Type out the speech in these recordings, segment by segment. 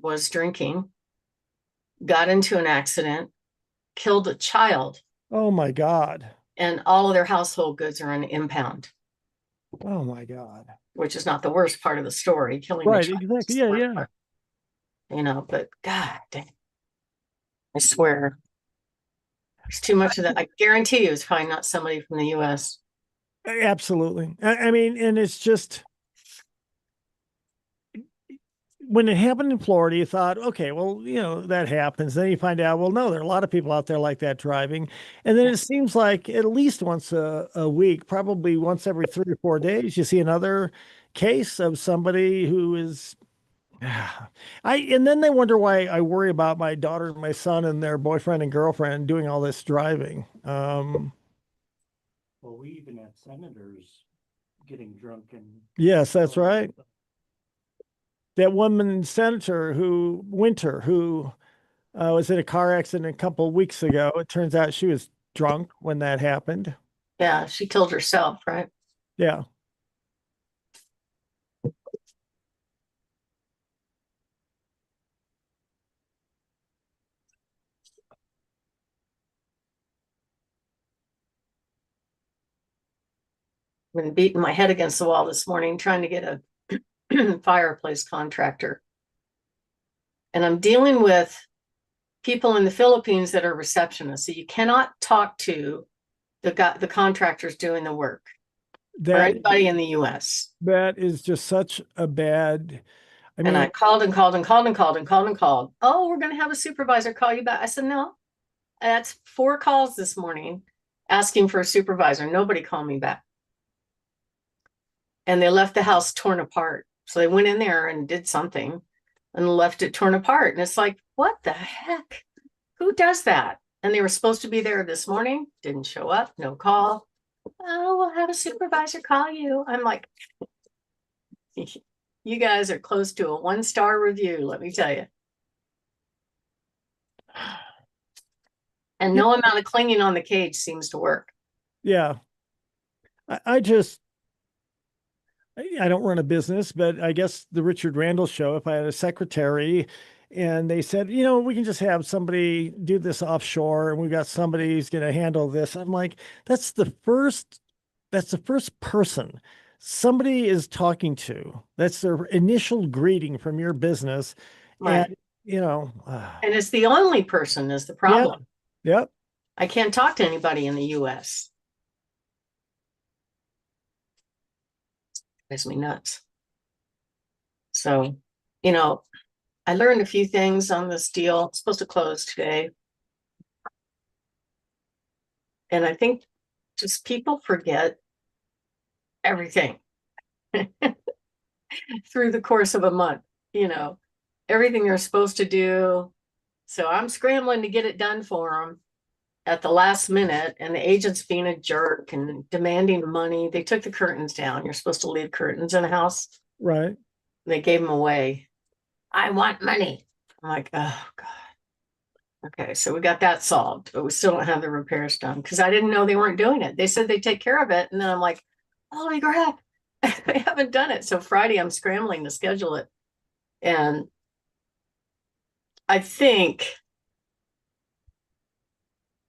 was drinking, got into an accident, killed a child, Oh my God. and all of their household goods are on impound, Oh my God. which is not the worst part of the story. Killing the Right, child exactly. is Yeah, the worst yeah. part, but God dang, I swear there's too much of that. I guarantee you it's probably not somebody from the US. Absolutely. I mean, and it's just when it happened in Florida, you thought, okay, well, that happens. Then you find out, well, no, there are a lot of people out there like that driving. And then Yeah. it seems like at least once a week, probably once every 3 or 4 days, you see another case of somebody who is and then they wonder why I worry about my daughter and my son and their boyfriend and girlfriend doing all this driving. Well, we even had senators getting drunk and Yes, that's killing right. themselves. That woman senator who was in a car accident a couple of weeks ago. It turns out she was drunk when that happened. Yeah, she killed herself, right? Yeah. I've been beating my head against the wall this morning trying to get a fireplace contractor. And I'm dealing with people in the Philippines that are receptionists. So you cannot talk to the contractors doing the work or That anybody in the US. that is just such a bad. I And I mean, called and called and called and called and called and called. Oh, we're going to have a supervisor call you back. I said, no, that's 4 calls this morning asking for a supervisor. Nobody called me back. And they left the house torn apart. So they went in there and did something and left it torn apart. And it's like, what the heck? Who does that? And they were supposed to be there this morning, didn't show up, no call. Oh, we'll have a supervisor call you. I'm like, you guys are close to a 1-star review, let me tell you. And yeah, no amount of clinging on the cage seems to work. yeah. I just I don't run a business, but I guess the Richard Randall show, if I had a secretary and they said, we can just have somebody do this offshore and we've got somebody who's going to handle this. I'm like, that's the first, that's the first person somebody is talking to. That's their initial greeting from your business. Right. And, you know, uh, And it's the only person is the yeah, problem. yep. I can't talk to anybody in the US. Makes me nuts. So, you know, I learned a few things on this deal. It's supposed to close today. And I think just people forget everything through the course of a month, you know, everything they're supposed to do. So I'm scrambling to get it done for them at the last minute, and the agent's being a jerk and demanding money. They took the curtains down. You're supposed to leave curtains in a house. Right. They gave them away. I want money. I'm like, oh God. Okay, so we got that solved, but we still don't have the repairs done because I didn't know they weren't doing it. They said they take care of it. And then I'm like, holy crap, they haven't done it. So Friday, I'm scrambling to schedule it. And I think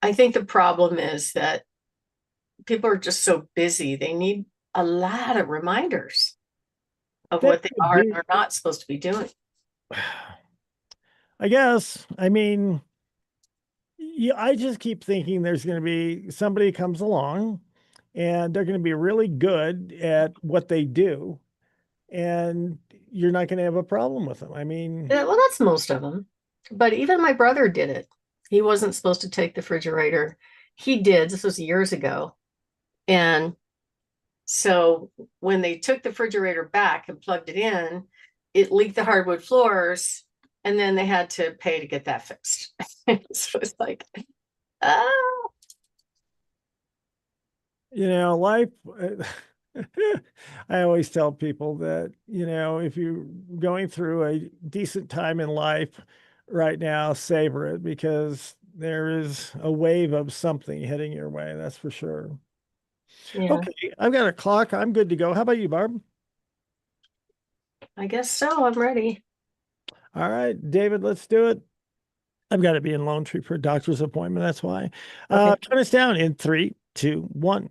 I think the problem is that people are just so busy. They need a lot of reminders of That what they could are and be, are not supposed to be doing. I guess. I mean, yeah, I just keep thinking there's going to be somebody comes along and they're going to be really good at what they do, and you're not going to have a problem with them. I mean, Yeah, well, that's most of them. But even my brother did it. He wasn't supposed to take the refrigerator. He did. This was years ago. And so when they took the refrigerator back and plugged it in, it leaked the hardwood floors, and then they had to pay to get that fixed. So it's like, oh, life. I always tell people that, if you're going through a decent time in life right now, savor it because there is a wave of something heading your way. That's for sure. yeah, Okay, I've got a clock. I'm good to go. How about you, Barb? I guess so. I'm ready. All right, David, let's do it. I've got to be in Lone Tree for a doctor's appointment. That's why. Okay. Count us down in 3, 2, 1.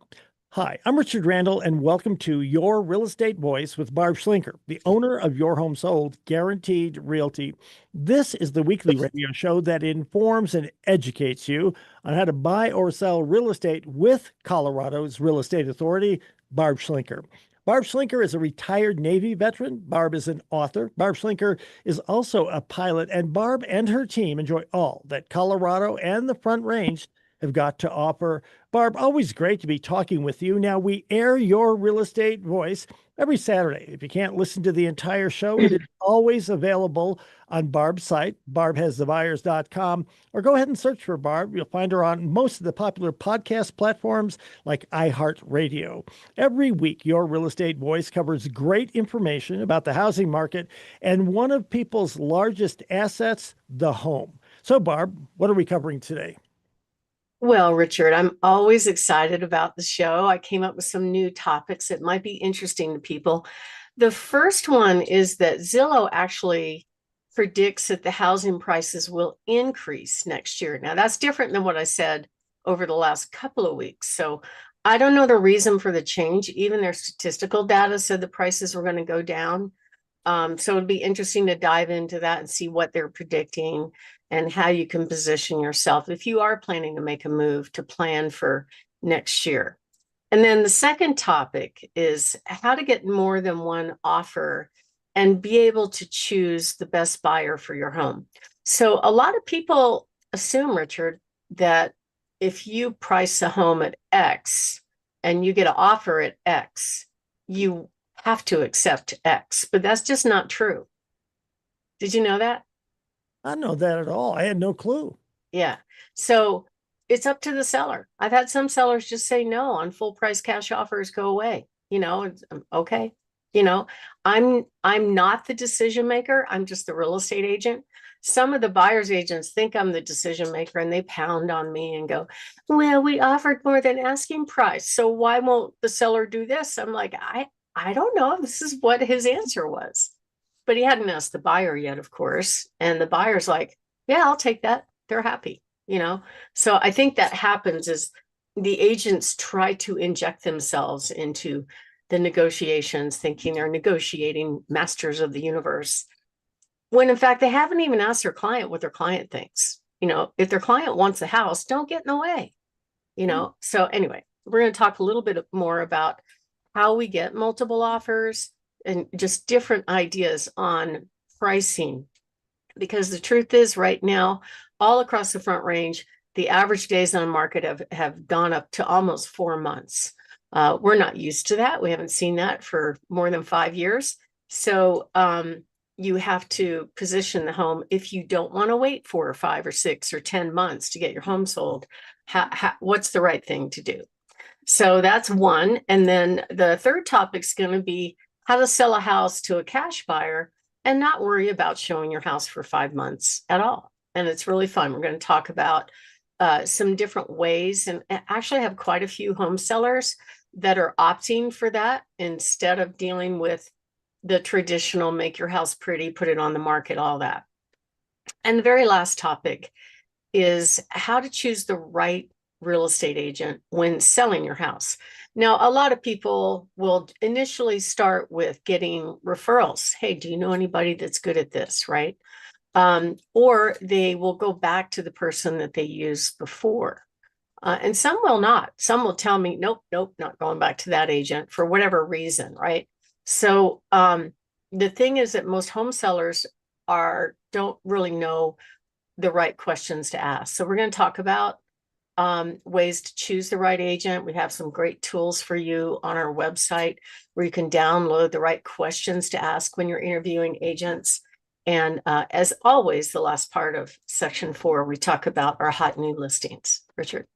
Hi, I'm Richard Randall, and welcome to Your Real Estate Voice with Barb Schlinker, the owner of Your Home Sold Guaranteed Realty. This is the weekly radio show that informs and educates you on how to buy or sell real estate with Colorado's Real Estate Authority, Barb Schlinker. Barb Schlinker is a retired Navy veteran. Barb is an author. Barb Schlinker is also a pilot, and Barb and her team enjoy all that Colorado and the Front Range have got to offer. Barb, always great to be talking with you. Now, we air Your Real Estate Voice every Saturday. If you can't listen to the entire show, it is always available on Barb's site, barbhasthebuyers.com, or go ahead and search for Barb. You'll find her on most of the popular podcast platforms like iHeartRadio. Every week, Your Real Estate Voice covers great information about the housing market and one of people's largest assets, the home. So, Barb, what are we covering today? Well, Richard, I'm always excited about the show. I came up with some new topics that might be interesting to people. The first one is that Zillow actually predicts that the housing prices will increase next year. Now, that's different than what I said over the last couple of weeks. So I don't know the reason for the change. Even their statistical data said the prices were going to go down. So it'd be interesting to dive into that and see what they're predicting and how you can position yourself if you are planning to make a move to plan for next year. And then the second topic is how to get more than one offer and be able to choose the best buyer for your home. So a lot of people assume, Richard, that if you price a home at X and you get an offer at X, you have to accept X, but that's just not true. Did you know that? I don't know that at all. I had no clue. Yeah. So it's up to the seller. I've had some sellers just say no on full price cash offers, go away. Okay. You know, I'm not the decision maker. I'm just the real estate agent. Some of the buyer's agents think I'm the decision maker and they pound on me and go, well, we offered more than asking price. So why won't the seller do this? I'm like, I don't know. This is what his answer was. But he hadn't asked the buyer yet, of course. And the buyer's like, yeah, I'll take that. They're happy. So I think that happens is the agents try to inject themselves into the negotiations, thinking they're negotiating masters of the universe, when in fact they haven't even asked their client what their client thinks. If their client wants a house, don't get in the way. So anyway, we're going to talk a little bit more about how we get multiple offers and just different ideas on pricing. Because the truth is, right now, all across the Front Range, the average days on market have gone up to almost 4 months. We're not used to that. We haven't seen that for more than 5 years. So you have to position the home if you don't want to wait 4 or 5 or 6 or 10 months to get your home sold. What's the right thing to do? So that's one. And then the third topic is going to be how to sell a house to a cash buyer and not worry about showing your house for 5 months at all. And it's really fun. We're going to talk about some different ways, and actually have quite a few home sellers that are opting for that instead of dealing with the traditional make your house pretty, put it on the market, all that. And the very last topic is how to choose the right real estate agent when selling your house. Now, a lot of people will initially start with getting referrals. Hey, do you know anybody that's good at this, right? Or they will go back to the person that they used before. And some will not. Some will tell me, nope, not going back to that agent for whatever reason, right? So the thing is that most home sellers don't really know the right questions to ask. So we're going to talk about ways to choose the right agent. We have some great tools for you on our website where you can download the right questions to ask when you're interviewing agents. And as always, the last part of section 4, we talk about our hot new listings. Richard.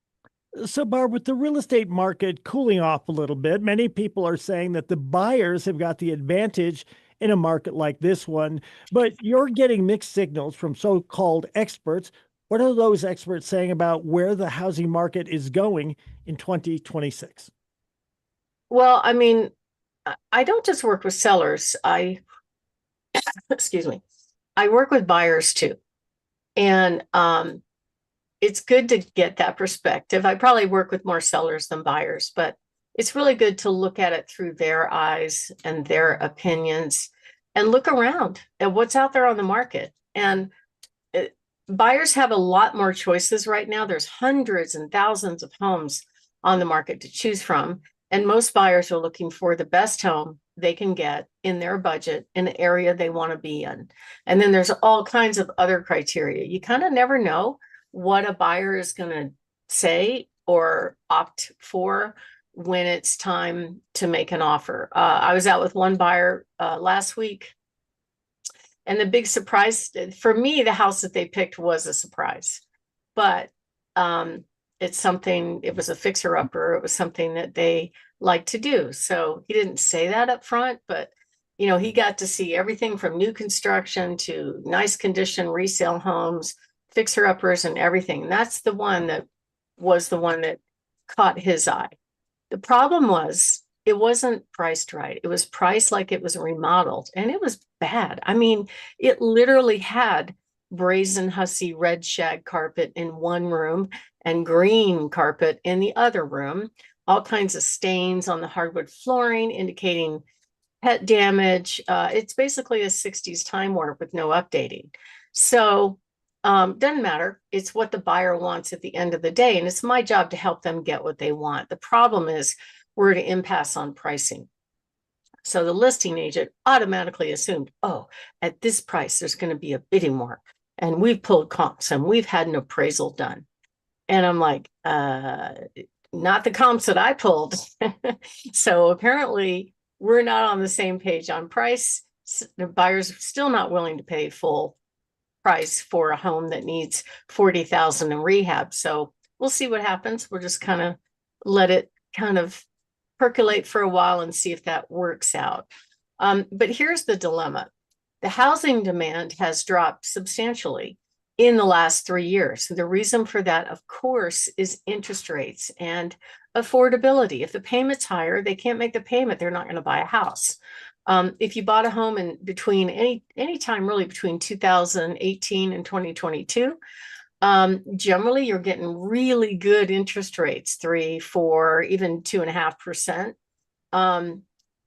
So, Barb, with the real estate market cooling off a little bit, many people are saying that the buyers have got the advantage in a market like this one, but you're getting mixed signals from so-called experts. What are those experts saying about where the housing market is going in 2026? Well, I mean, I don't just work with sellers. Excuse me. I work with buyers too. And it's good to get that perspective. I probably work with more sellers than buyers, but it's really good to look at it through their eyes and their opinions and look around at what's out there on the market. And buyers have a lot more choices right now. There's hundreds and thousands of homes on the market to choose from. And most buyers are looking for the best home they can get in their budget in the area they want to be in. And then there's all kinds of other criteria. You kind of never know what a buyer is going to say or opt for when it's time to make an offer. I was out with one buyer last week, and the big surprise for me, the house that they picked was a surprise, but it's something, it was a fixer upper. It was something that they like to do. So he didn't say that up front, but you know, he got to see everything from new construction to nice condition resale homes, fixer uppers and everything. And that's the one that was the one that caught his eye. The problem was it wasn't priced right. It was priced like it was remodeled, and it was bad. I mean, it literally had brazen hussy red shag carpet in one room and green carpet in the other room, all kinds of stains on the hardwood flooring indicating pet damage. It's basically a 60s time warp with no updating. So doesn't matter. It's what the buyer wants at the end of the day. And it's my job to help them get what they want. The problem is we're at an impasse on pricing. So the listing agent automatically assumed, oh, at this price, there's going to be a bidding war. And we've pulled comps and we've had an appraisal done. And I'm like, not the comps that I pulled. So apparently we're not on the same page on price. The buyer's still not willing to pay full price for a home that needs 40,000 in rehab. So we'll see what happens. We'll just kind of let it kind of percolate for a while and see if that works out. But here's the dilemma. The housing demand has dropped substantially in the last 3 years. The reason for that, of course, is interest rates and affordability. If the payment's higher, they can't make the payment. They're not going to buy a house. If you bought a home in between any time really between 2018 and 2022, generally you're getting really good interest rates, 3, 4, even 2.5%.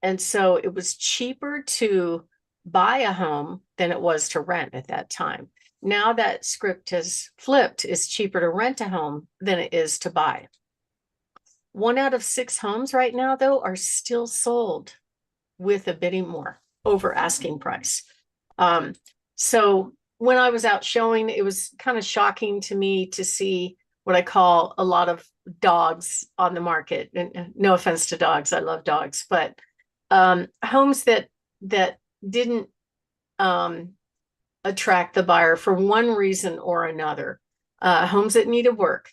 And so it was cheaper to buy a home than it was to rent at that time. Now that script has flipped. It's cheaper to rent a home than it is to buy. 1 out of 6 homes right now, though, are still sold with a bidding war over asking price. So when I was out showing, it was kind of shocking to me to see what I call a lot of dogs on the market. And no offense to dogs, I love dogs, but homes that didn't attract the buyer for one reason or another. Homes that needed work,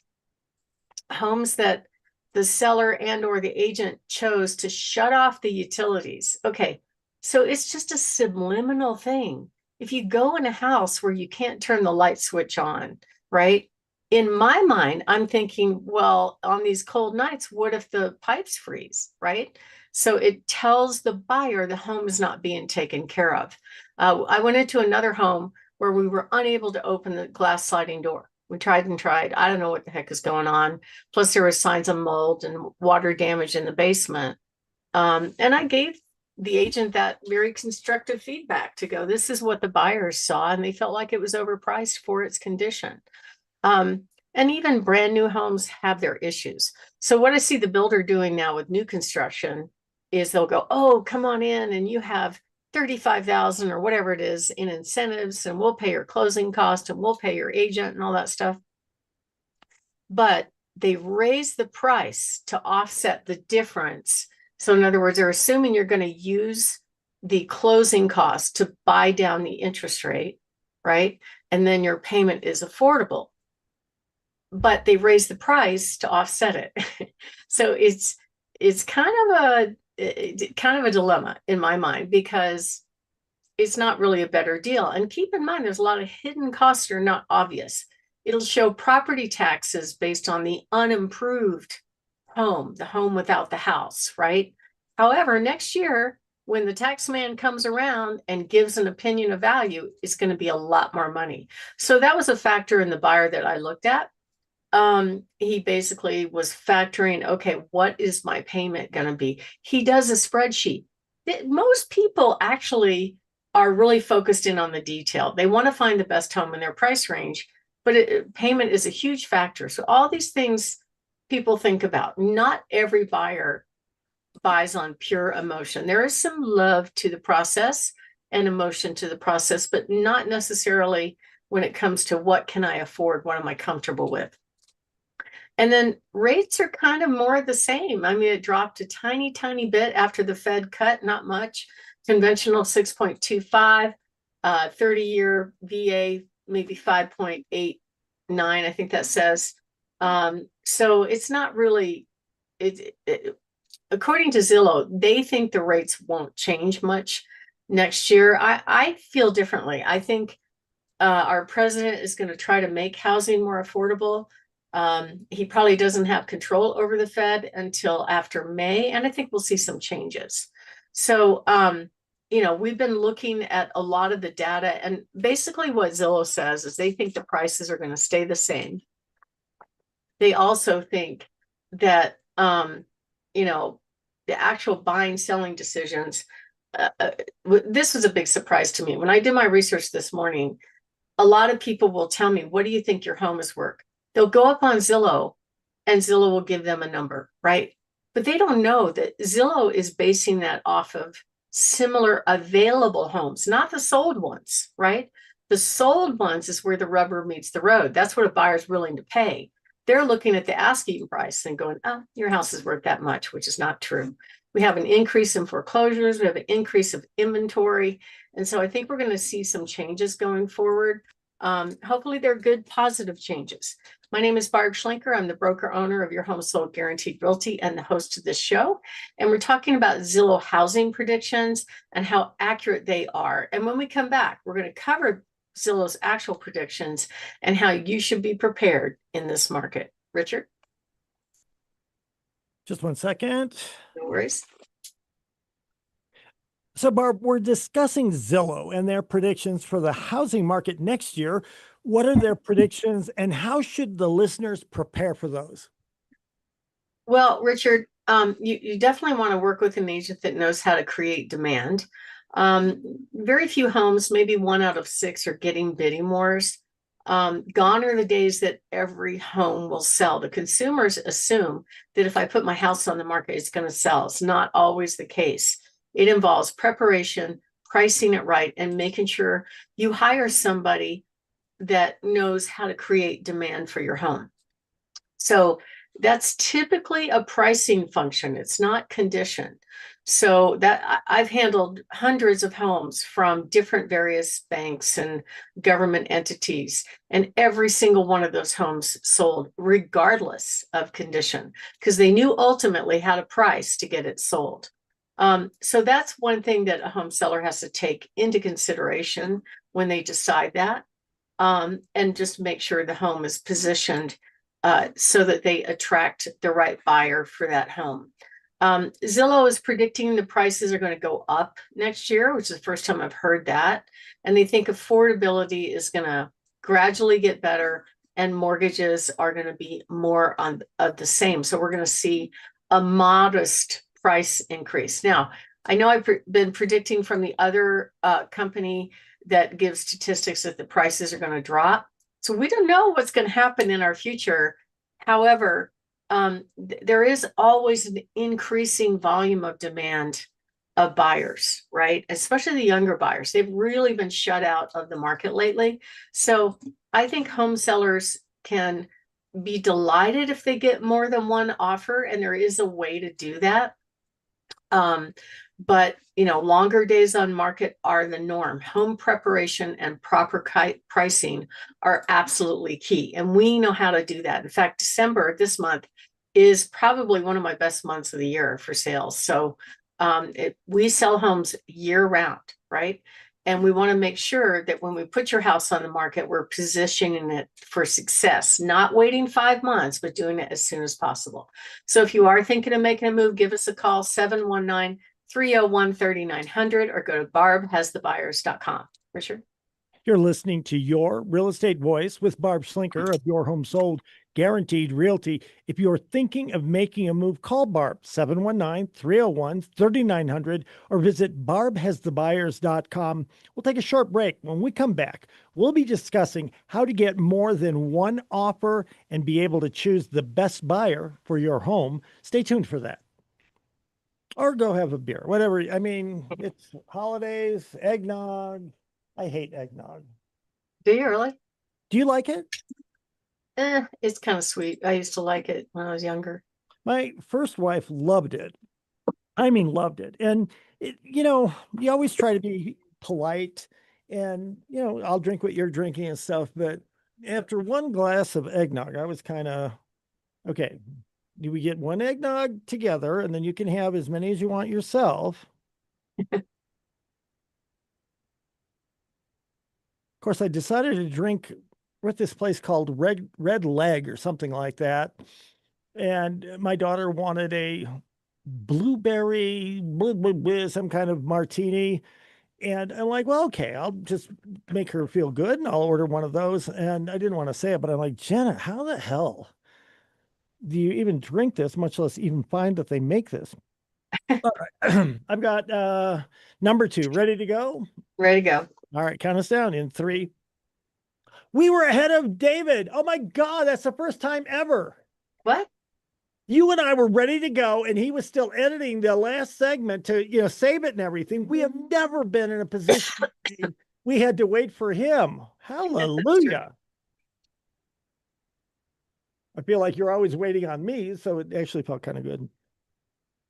homes that the seller and or the agent chose to shut off the utilities. Okay, so it's just a subliminal thing. If you go in a house where you can't turn the light switch on, right? In my mind, I'm thinking, well, on these cold nights, what if the pipes freeze, right? So it tells the buyer the home is not being taken care of. I went into another home where we were unable to open the glass sliding door. We tried and tried. I don't know what the heck is going on. Plus, there were signs of mold and water damage in the basement. And I gave the agent that very constructive feedback to go, this is what the buyers saw, and they felt like it was overpriced for its condition. And even brand new homes have their issues. So what I see the builder doing now with new construction is they'll go, oh, come on in and you have 35,000 or whatever it is in incentives, and we'll pay your closing cost and we'll pay your agent and all that stuff. But they raise the price to offset the difference. So in other words, they're assuming you're going to use the closing cost to buy down the interest rate, right? And then your payment is affordable. But they raise the price to offset it. So it's kind of a dilemma in my mind, because it's not really a better deal. And keep in mind, there's a lot of hidden costs that are not obvious. It'll show property taxes based on the unimproved home, the home without the house, right? However, next year, when the tax man comes around and gives an opinion of value, it's going to be a lot more money. So that was a factor in the buyer that I looked at. He basically was factoring, okay, what is my payment going to be? He does a spreadsheet. Most people actually are really focused in on the detail. They want to find the best home in their price range, but payment is a huge factor. So all these things people think about. Not every buyer buys on pure emotion. There is some love to the process and emotion to the process, but not necessarily when it comes to what can I afford? What am I comfortable with? And then rates are kind of more the same. I mean, it dropped a tiny, tiny bit after the Fed cut, not much. Conventional 6.25, 30-year VA, maybe 5.89, I think that says. So it's not really, according to Zillow, they think the rates won't change much next year. I feel differently. I think our president is going to try to make housing more affordable. He probably doesn't have control over the Fed until after May, and I think we'll see some changes. So, we've been looking at a lot of the data, and basically what Zillow says is they think the prices are going to stay the same. They also think that, the actual buying, selling decisions, this was a big surprise to me. When I did my research this morning, a lot of people will tell me, what do you think your home is worth? They'll go up on Zillow and Zillow will give them a number, right? But they don't know that Zillow is basing that off of similar available homes, not the sold ones, right? The sold ones is where the rubber meets the road. That's what a buyer's willing to pay. They're looking at the asking price and going, oh, your house is worth that much, which is not true. We have an increase in foreclosures. We have an increase of inventory. And so I think we're going to see some changes going forward. Hopefully they're good, positive changes. My name is Barb Schlinker. I'm the broker owner of Your Home Sold Guaranteed Realty and the host of this show. And we're talking about Zillow housing predictions and how accurate they are. And when we come back, we're going to cover Zillow's actual predictions and how you should be prepared in this market. Richard? Just one second. No worries. So, Barb, we're discussing Zillow and their predictions for the housing market next year. What are their predictions and how should the listeners prepare for those? Well, Richard, you definitely want to work with an agent that knows how to create demand. Very few homes, maybe 1 out of 6, are getting bidding wars. Gone are the days that every home will sell. The consumers assume that if I put my house on the market, it's going to sell. It's not always the case. It involves preparation, pricing it right, and making sure you hire somebody that knows how to create demand for your home. So that's typically a pricing function. It's not condition. So that I've handled hundreds of homes from different various banks and government entities, and every single one of those homes sold regardless of condition because they knew ultimately how to price to get it sold. So that's one thing that a home seller has to take into consideration when they decide that, and just make sure the home is positioned so that they attract the right buyer for that home. Zillow is predicting the prices are going to go up next year, which is the first time I've heard that. And they think affordability is going to gradually get better and mortgages are going to be more of the same. So we're going to see a modest price increase. Now, I know I've been predicting from the other company that gives statistics that the prices are going to drop. So we don't know what's going to happen in our future. However, there is always an increasing volume of demand of buyers, right? Especially the younger buyers. They've really been shut out of the market lately. So I think home sellers can be delighted if they get more than one offer, and there is a way to do that. But longer days on market are the norm. Home preparation and proper pricing are absolutely key, and we know how to do that. In fact, December this month is probably one of my best months of the year for sales. So we sell homes year round, right? And we want to make sure that when we put your house on the market, we're positioning it for success, not waiting 5 months, but doing it as soon as possible. So if you are thinking of making a move, give us a call, 301-3900 or go to barbhasthebuyers.com. Richard? You're listening to Your Real Estate Voice with Barb Schlinker of Your Home Sold Guaranteed Realty. If you're thinking of making a move, call Barb 719-301-3900 or visit barbhasthebuyers.com. We'll take a short break. When we come back, we'll be discussing how to get more than one offer and be able to choose the best buyer for your home. Stay tuned for that. Or go have a beer, whatever. I mean, it's holidays, eggnog. I hate eggnog. Do you really? Do you like it? It's kind of sweet. I used to like it when I was younger. My first wife loved it. I mean, loved it. And, you always try to be polite and, I'll drink what you're drinking and stuff. But after one glass of eggnog, I was kind of, okay, do we get one eggnog together and then you can have as many as you want yourself? Of course, I decided to drink with this place called Red Leg or something like that. And my daughter wanted a blueberry, some kind of martini. And I'm like, well, okay, I'll just make her feel good and I'll order one of those. And I didn't want to say it, but I'm like, Jenna, how the hell do you even drink this, much less even find that they make this? All right. I've got number 2 ready to go. Ready to go. All right, count us down in 3. We were ahead of David. Oh my God, that's the first time ever. What? You and I were ready to go, and he was still editing the last segment to, save it and everything. We have never been in a position we had to wait for him. Hallelujah. I feel like you're always waiting on me, so it actually felt kind of good.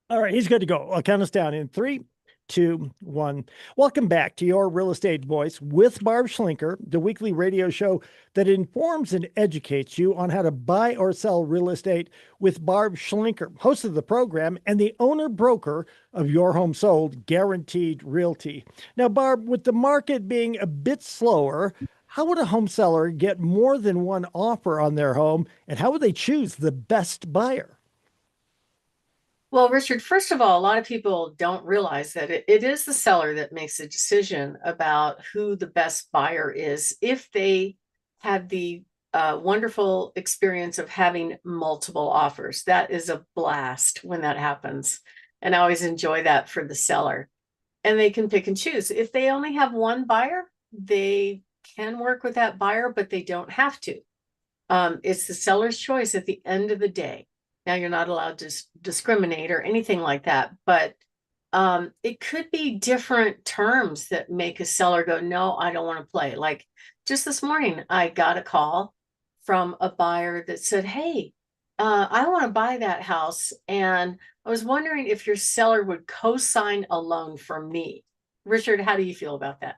All right, he's good to go. I'll count us down in 3, 2, 1. Welcome back to Your Real Estate Voice with Barb Schlinker, the weekly radio show that informs and educates you on how to buy or sell real estate with Barb Schlinker, host of the program and the owner-broker of Your Home Sold Guaranteed Realty. Now, Barb, with the market being a bit slower, how would a home seller get more than one offer on their home, and how would they choose the best buyer? Well, Richard, first of all, a lot of people don't realize that it is the seller that makes a decision about who the best buyer is if they had the wonderful experience of having multiple offers. That is a blast when that happens. And I always enjoy that for the seller. And they can pick and choose. If they only have one buyer, they can work with that buyer, but they don't have to. It's the seller's choice at the end of the day. Now, you're not allowed to discriminate or anything like that, but it could be different terms that make a seller go, no, I don't want to play. Like just this morning, I got a call from a buyer that said, hey, I want to buy that house. And I was wondering if your seller would co-sign a loan for me. Richard, how do you feel about that?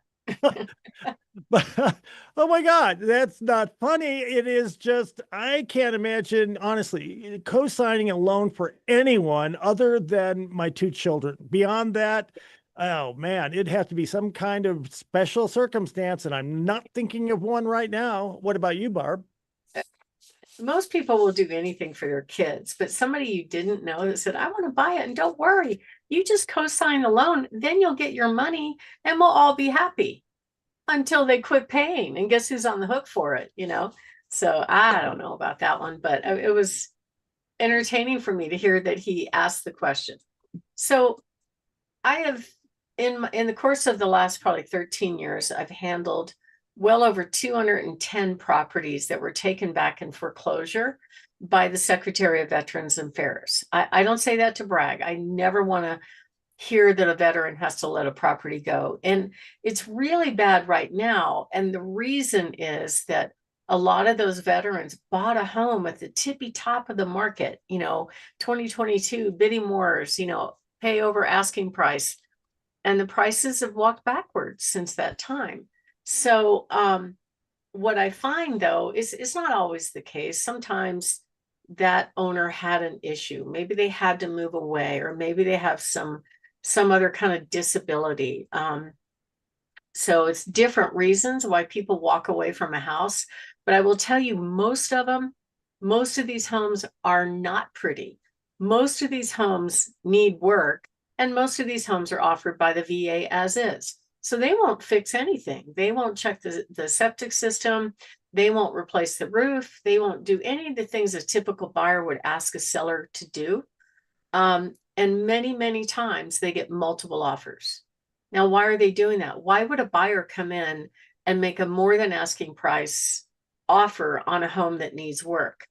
Oh my God, that's not funny. It is just, I can't imagine, honestly, co-signing a loan for anyone other than my 2 children. Beyond that, oh man, it'd have to be some kind of special circumstance, and I'm not thinking of one right now. What about you, Barb? Most people will do anything for their kids, but somebody you didn't know that said, I want to buy it, and don't worry, you just co-sign the loan, then you'll get your money and we'll all be happy until they quit paying. And guess who's on the hook for it, So I don't know about that one, but it was entertaining for me to hear that he asked the question. So I have, in the course of the last probably 13 years, I've handled well over 210 properties that were taken back in foreclosure by the Secretary of Veterans Affairs. I don't say that to brag. I never want to hear that a veteran has to let a property go. And it's really bad right now. And the reason is that a lot of those veterans bought a home at the tippy top of the market, 2022 bidding wars, pay over asking price. And the prices have walked backwards since that time. So what I find, though, is it's not always the case. Sometimes that owner had an issue. Maybe they had to move away, or maybe they have some other kind of disability. So it's different reasons why people walk away from a house. But I will tell you, most of these homes are not pretty. Most of these homes need work. And most of these homes are offered by the VA as is. So they won't fix anything. They won't check the septic system. They won't replace the roof. They won't do any of the things a typical buyer would ask a seller to do. And many, many times they get multiple offers. Now, why are they doing that? Why would a buyer come in and make a more than asking price offer on a home that needs work?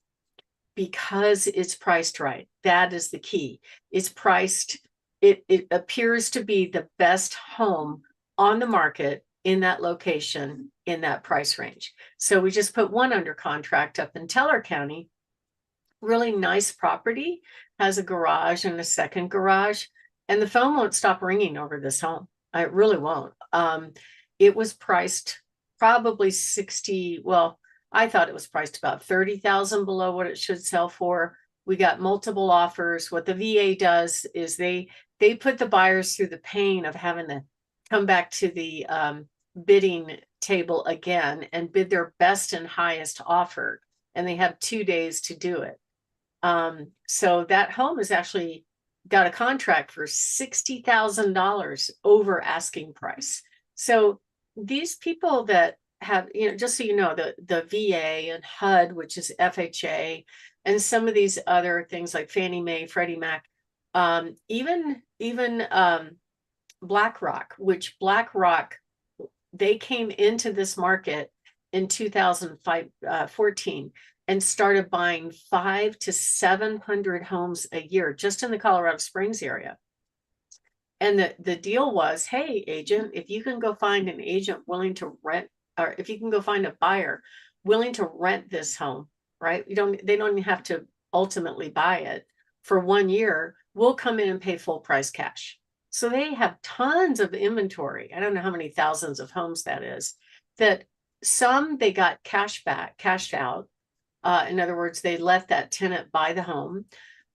Because it's priced right. That is the key. It's priced, it appears to be the best home on the market in that location, in that price range. So we just put one under contract up in Teller County. Really nice property, has a garage and a second garage, and the phone won't stop ringing over this home. It really won't. It was priced probably 60, well, I thought it was priced about 30,000 below what it should sell for. We got multiple offers. What the VA does is they put the buyers through the pain of having to come back to the bidding table again and bid their best and highest offer. And they have 2 days to do it. So that home has actually got a contract for $60,000 over asking price. So these people that have, just so you know, the VA and HUD, which is FHA, and some of these other things like Fannie Mae, Freddie Mac, even BlackRock, which BlackRock, they came into this market in 2014 and started buying 500 to 700 homes a year just in the Colorado Springs area. And the deal was, hey, agent, if you can go find an agent willing to rent, or if you can go find a buyer willing to rent this home, right? They don't even have to ultimately buy it for 1 year. We'll come in and pay full price cash. So they have tons of inventory. I don't know how many thousands of homes that is. That some they got cashed out. In other words, they let that tenant buy the home,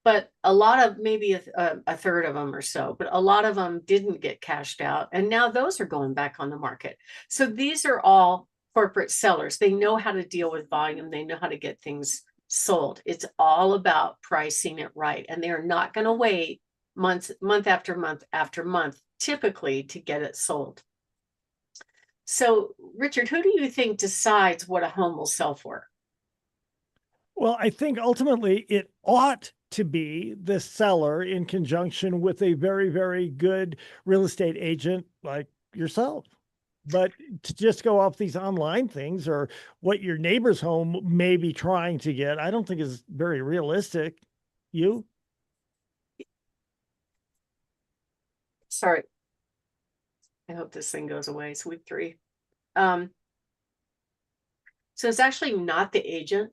but a lot of, maybe a third of them or so, but a lot of them didn't get cashed out. And now those are going back on the market. So these are all corporate sellers. They know how to deal with volume. They know how to get things sold. It's all about pricing it right. And they're not going to wait month after month after month, typically, to get it sold. So, Richard, who do you think decides what a home will sell for? Well, I think ultimately it ought to be the seller in conjunction with a very, very good real estate agent like yourself. But to just go off these online things or what your neighbor's home may be trying to get, I don't think is very realistic. You? Sorry. I hope this thing goes away. It's week 3. So it's actually not the agent.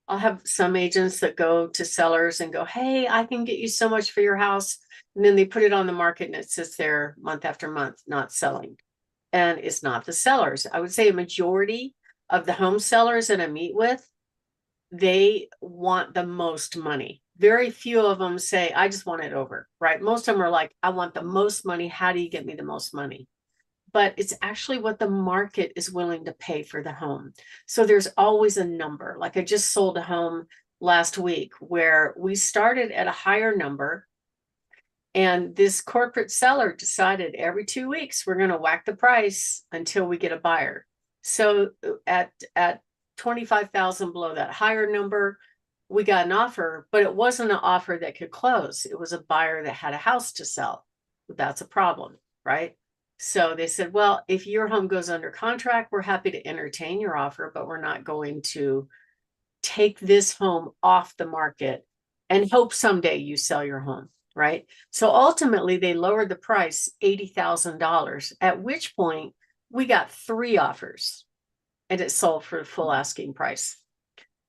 I'll have some agents that go to sellers and go, hey, I can get you so much for your house. And then they put it on the market and it sits there month after month, not selling. And it's not the sellers. I would say a majority of the home sellers that I meet with, they want the most money. Very few of them say, I just want it over, right? Most of them are like, I want the most money. How do you get me the most money? But it's actually what the market is willing to pay for the home. So there's always a number. Like I just sold a home last week where we started at a higher number. And this corporate seller decided every 2 weeks, we're going to whack the price until we get a buyer. So at 25,000 below that higher number, we got an offer, but it wasn't an offer that could close. It was a buyer that had a house to sell. That's a problem, right? So they said, well, if your home goes under contract, we're happy to entertain your offer, but we're not going to take this home off the market and hope someday you sell your home, right? So ultimately, they lowered the price $80,000, at which point we got 3 offers and it sold for the full asking price.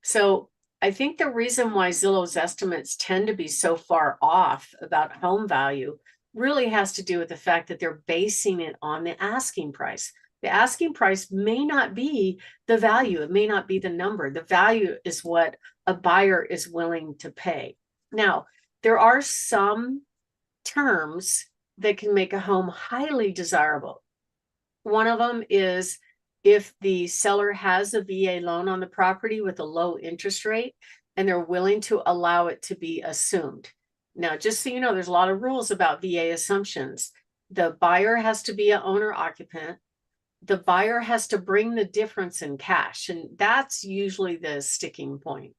So I think the reason why Zillow's estimates tend to be so far off about home value really has to do with the fact that they're basing it on the asking price. The asking price may not be the value. It may not be the number. The value is what a buyer is willing to pay. Now, there are some terms that can make a home highly desirable. One of them is if the seller has a VA loan on the property with a low interest rate and they're willing to allow it to be assumed. Now, just so you know, there's a lot of rules about VA assumptions. The buyer has to be an owner occupant. The buyer has to bring the difference in cash. And that's usually the sticking point,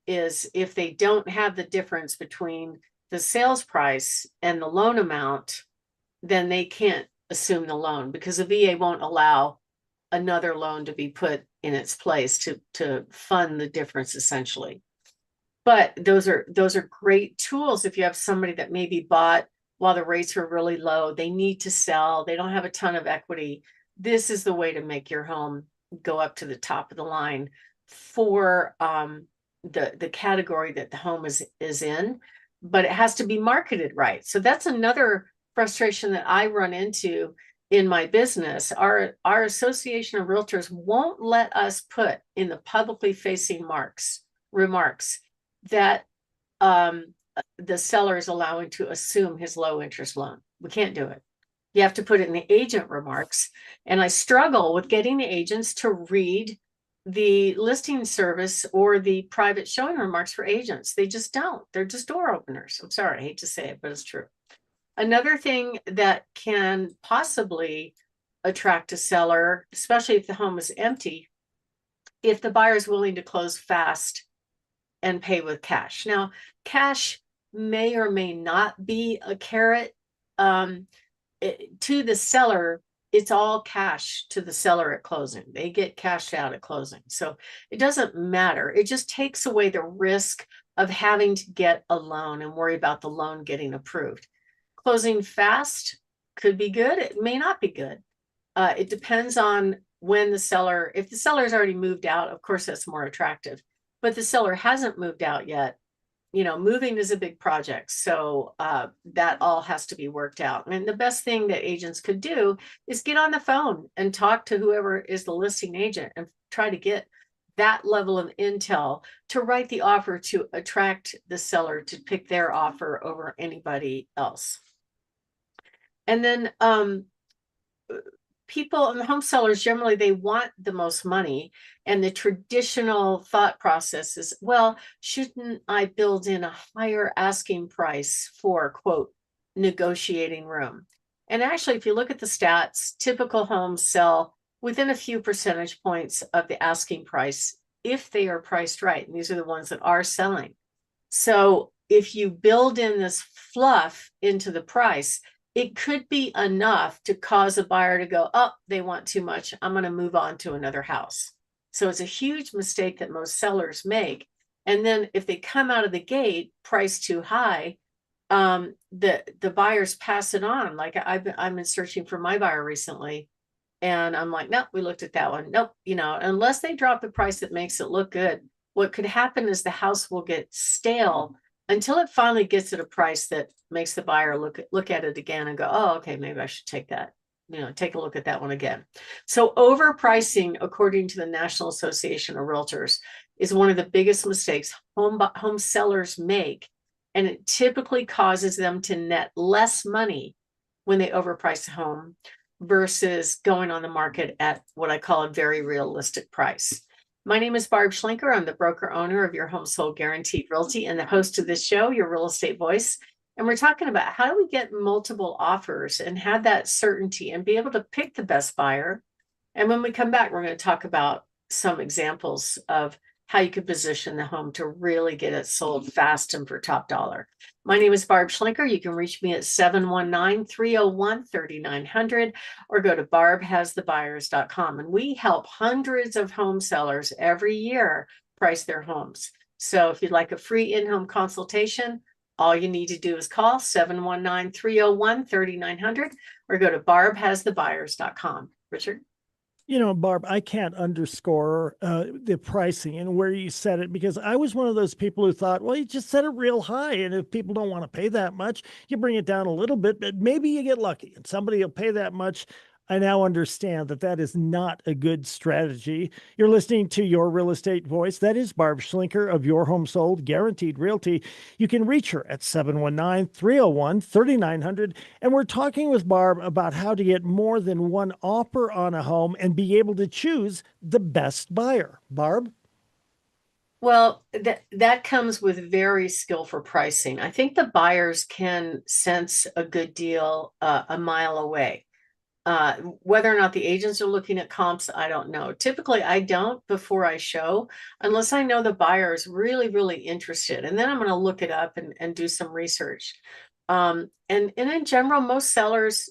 is if they don't have the difference between the sales price and the loan amount, then they can't assume the loan, because the VA won't allow another loan to be put in its place to fund the difference, essentially. But those are great tools if you have somebody that maybe bought while the rates were really low, they need to sell, they don't have a ton of equity. This is the way to make your home go up to the top of the line for the category that the home is in, but it has to be marketed right. So that's another frustration that I run into in my business. Our association of realtors won't let us put in the publicly facing remarks that the seller is allowing to assume his low interest loan. We can't do it. You have to put it in the agent remarks. And I struggle with getting the agents to read the listing service or the private showing remarks for agents. They just don't. They're just door openers. I'm sorry, I hate to say it, but it's true. Another thing that can possibly attract a seller, especially if the home is empty, if the buyer is willing to close fast and pay with cash. Now, cash may or may not be a carrot. To the seller, it's all cash to the seller at closing. They get cashed out at closing. So it doesn't matter. It just takes away the risk of having to get a loan and worry about the loan getting approved. Closing fast could be good. It may not be good. It depends on when the seller, if the seller's already moved out, of course, that's more attractive. But the seller hasn't moved out yet. You know, moving is a big project. So that all has to be worked out. And the best thing that agents could do is get on the phone and talk to whoever is the listing agent and try to get that level of intel to write the offer to attract the seller to pick their offer over anybody else. And then people and the home sellers, generally, they want the most money. And the traditional thought process is, well, shouldn't I build in a higher asking price for, quote, negotiating room? And actually, if you look at the stats, typical homes sell within a few percentage points of the asking price if they are priced right. And these are the ones that are selling. So if you build in this fluff into the price, it could be enough to cause a buyer to go, oh, they want too much, I'm going to move on to another house. So it's a huge mistake that most sellers make. And then if they come out of the gate priced too high, the buyers pass it on. Like I've been searching for my buyer recently, and I'm like, nope, we looked at that one. Nope, you know, unless they drop the price that makes it look good, what could happen is the house will get stale until it finally gets at a price that makes the buyer look at it again and go, oh, okay, maybe I should take that, you know, take a look at that one again. So overpricing, according to the National Association of Realtors, is one of the biggest mistakes home sellers make. And it typically causes them to net less money when they overprice a home versus going on the market at what I call a very realistic price. My name is Barb Schlinker. I'm the broker owner of Your Home Sold Guaranteed Realty and the host of this show, Your Real Estate Voice. And we're talking about how do we get multiple offers and have that certainty and be able to pick the best buyer. And when we come back, we're going to talk about some examples of how you could position the home to really get it sold fast and for top dollar. My name is Barb Schlinker. You can reach me at 719-301-3900 or go to barbhasthebuyers.com. And we help hundreds of home sellers every year price their homes. So if you'd like a free in-home consultation, all you need to do is call 719-301-3900 or go to barbhasthebuyers.com. Richard? You know, Barb, I can't underscore the pricing and where you set it, because I was one of those people who thought, well, you just set it real high. And if people don't want to pay that much, you bring it down a little bit, but maybe you get lucky and somebody will pay that much. I now understand that that is not a good strategy. You're listening to Your Real Estate Voice. That is Barb Schlinker of Your Home Sold Guaranteed Realty. You can reach her at 719-301-3900. And we're talking with Barb about how to get more than one offer on a home and be able to choose the best buyer. Barb? Well, that comes with very skillful pricing. I think the buyers can sense a good deal a mile away. Whether or not the agents are looking at comps, I don't know. Typically, I don't before I show, unless I know the buyer is really, really interested. And then I'm going to look it up and do some research. And in general, most sellers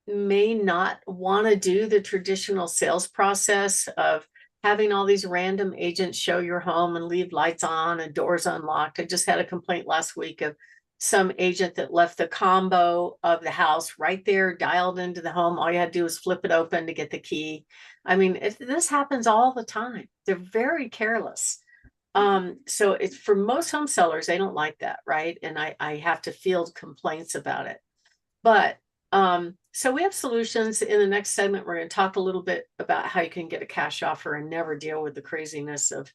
may not want to do the traditional sales process of having all these random agents show your home and leave lights on and doors unlocked. I just had a complaint last week of some agent that left the combo of the house right there dialed into the home. All you had to do was flip it open to get the key. I mean, this happens all the time. They're very careless. So it's for most home sellers, they don't like that, right? And I have to field complaints about it. But so we have solutions. In the next segment, we're going to talk a little bit about how you can get a cash offer and never deal with the craziness of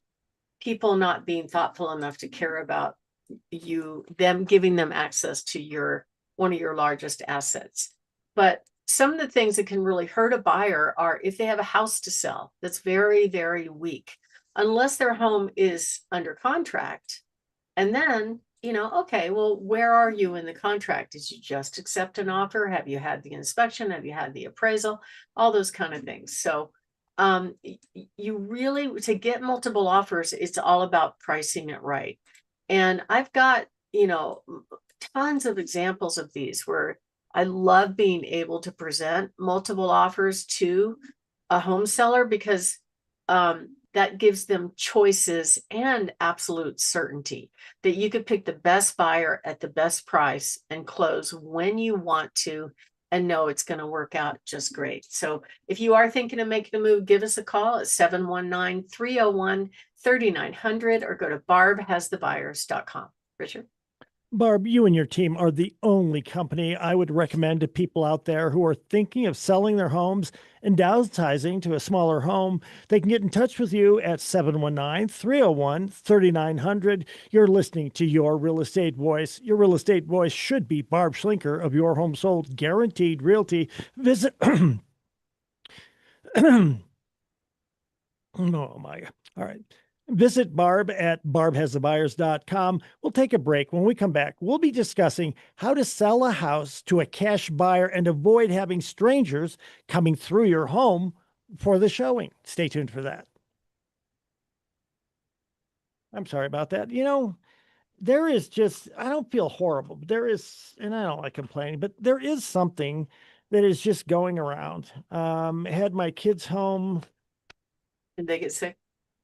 people not being thoughtful enough to care about them giving them access to one of your largest assets. But some of the things that can really hurt a buyer are if they have a house to sell that's very, very weak, unless their home is under contract. And then, okay, well, where are you in the contract? Did you just accept an offer? Have you had the inspection? Have you had the appraisal? All those kind of things. So you really, to get multiple offers, it's all about pricing it right. And I've got, tons of examples of these where I love being able to present multiple offers to a home seller because that gives them choices and absolute certainty that you could pick the best buyer at the best price and close when you want to and know it's going to work out just great. So if you are thinking of making a move, give us a call at 719-301-3900 or go to barbhasthebuyers.com. Richard? Barb, you and your team are the only company I would recommend to people out there who are thinking of selling their homes and downsizing to a smaller home. They can get in touch with you at 719-301-3900. You're listening to Your Real Estate Voice. Your real estate voice should be Barb Schlinker of Your Home Sold Guaranteed Realty. Visit oh my. All right. Visit Barb at barbhasthebuyers.com. We'll take a break. When we come back, we'll be discussing how to sell a house to a cash buyer and avoid having strangers coming through your home for the showing. Stay tuned for that. I'm sorry about that. There is just, I don't feel horrible, but there is, and I don't like complaining, but there is something that is just going around. Had my kids home. Did they get sick?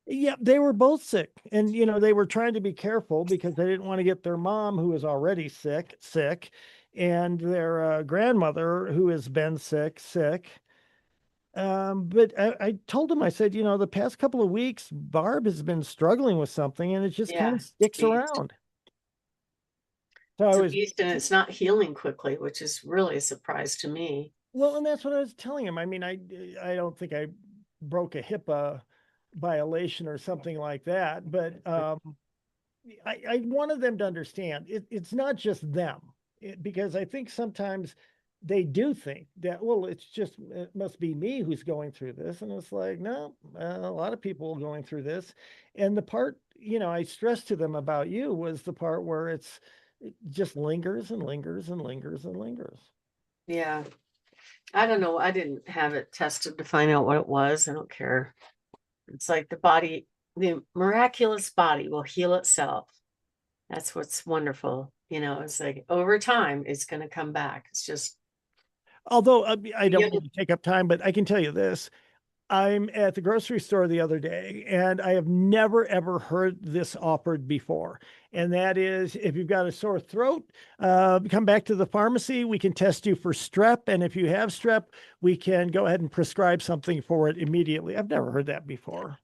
Yeah, they were both sick. And, they were trying to be careful because they didn't want to get their mom, who was already sick, and their grandmother, who has been sick. But I told them, I said, the past couple of weeks, Barb has been struggling with something and it just kind of sticks around. So it's a beast and it's not healing quickly, which is really a surprise to me. Well, and that's what I was telling him. I mean, I don't think I broke a HIPAA violation or something like that, but I wanted them to understand it's not just them, because I think sometimes they do think that, well, it must be me who's going through this. And it's like, no, a lot of people are going through this. And the part, I stressed to them about you was the part where it just lingers and lingers and lingers and lingers. Yeah. I don't know. I didn't have it tested to find out what it was. I don't care. It's like the miraculous body will heal itself. That's what's wonderful. It's like over time, it's going to come back. It's just. Although I don't want to take up time, but I can tell you this. I'm at the grocery store the other day, and I have never, ever heard this offered before. And that is, if you've got a sore throat, come back to the pharmacy. We can test you for strep. And if you have strep, we can go ahead and prescribe something for it immediately. I've never heard that before.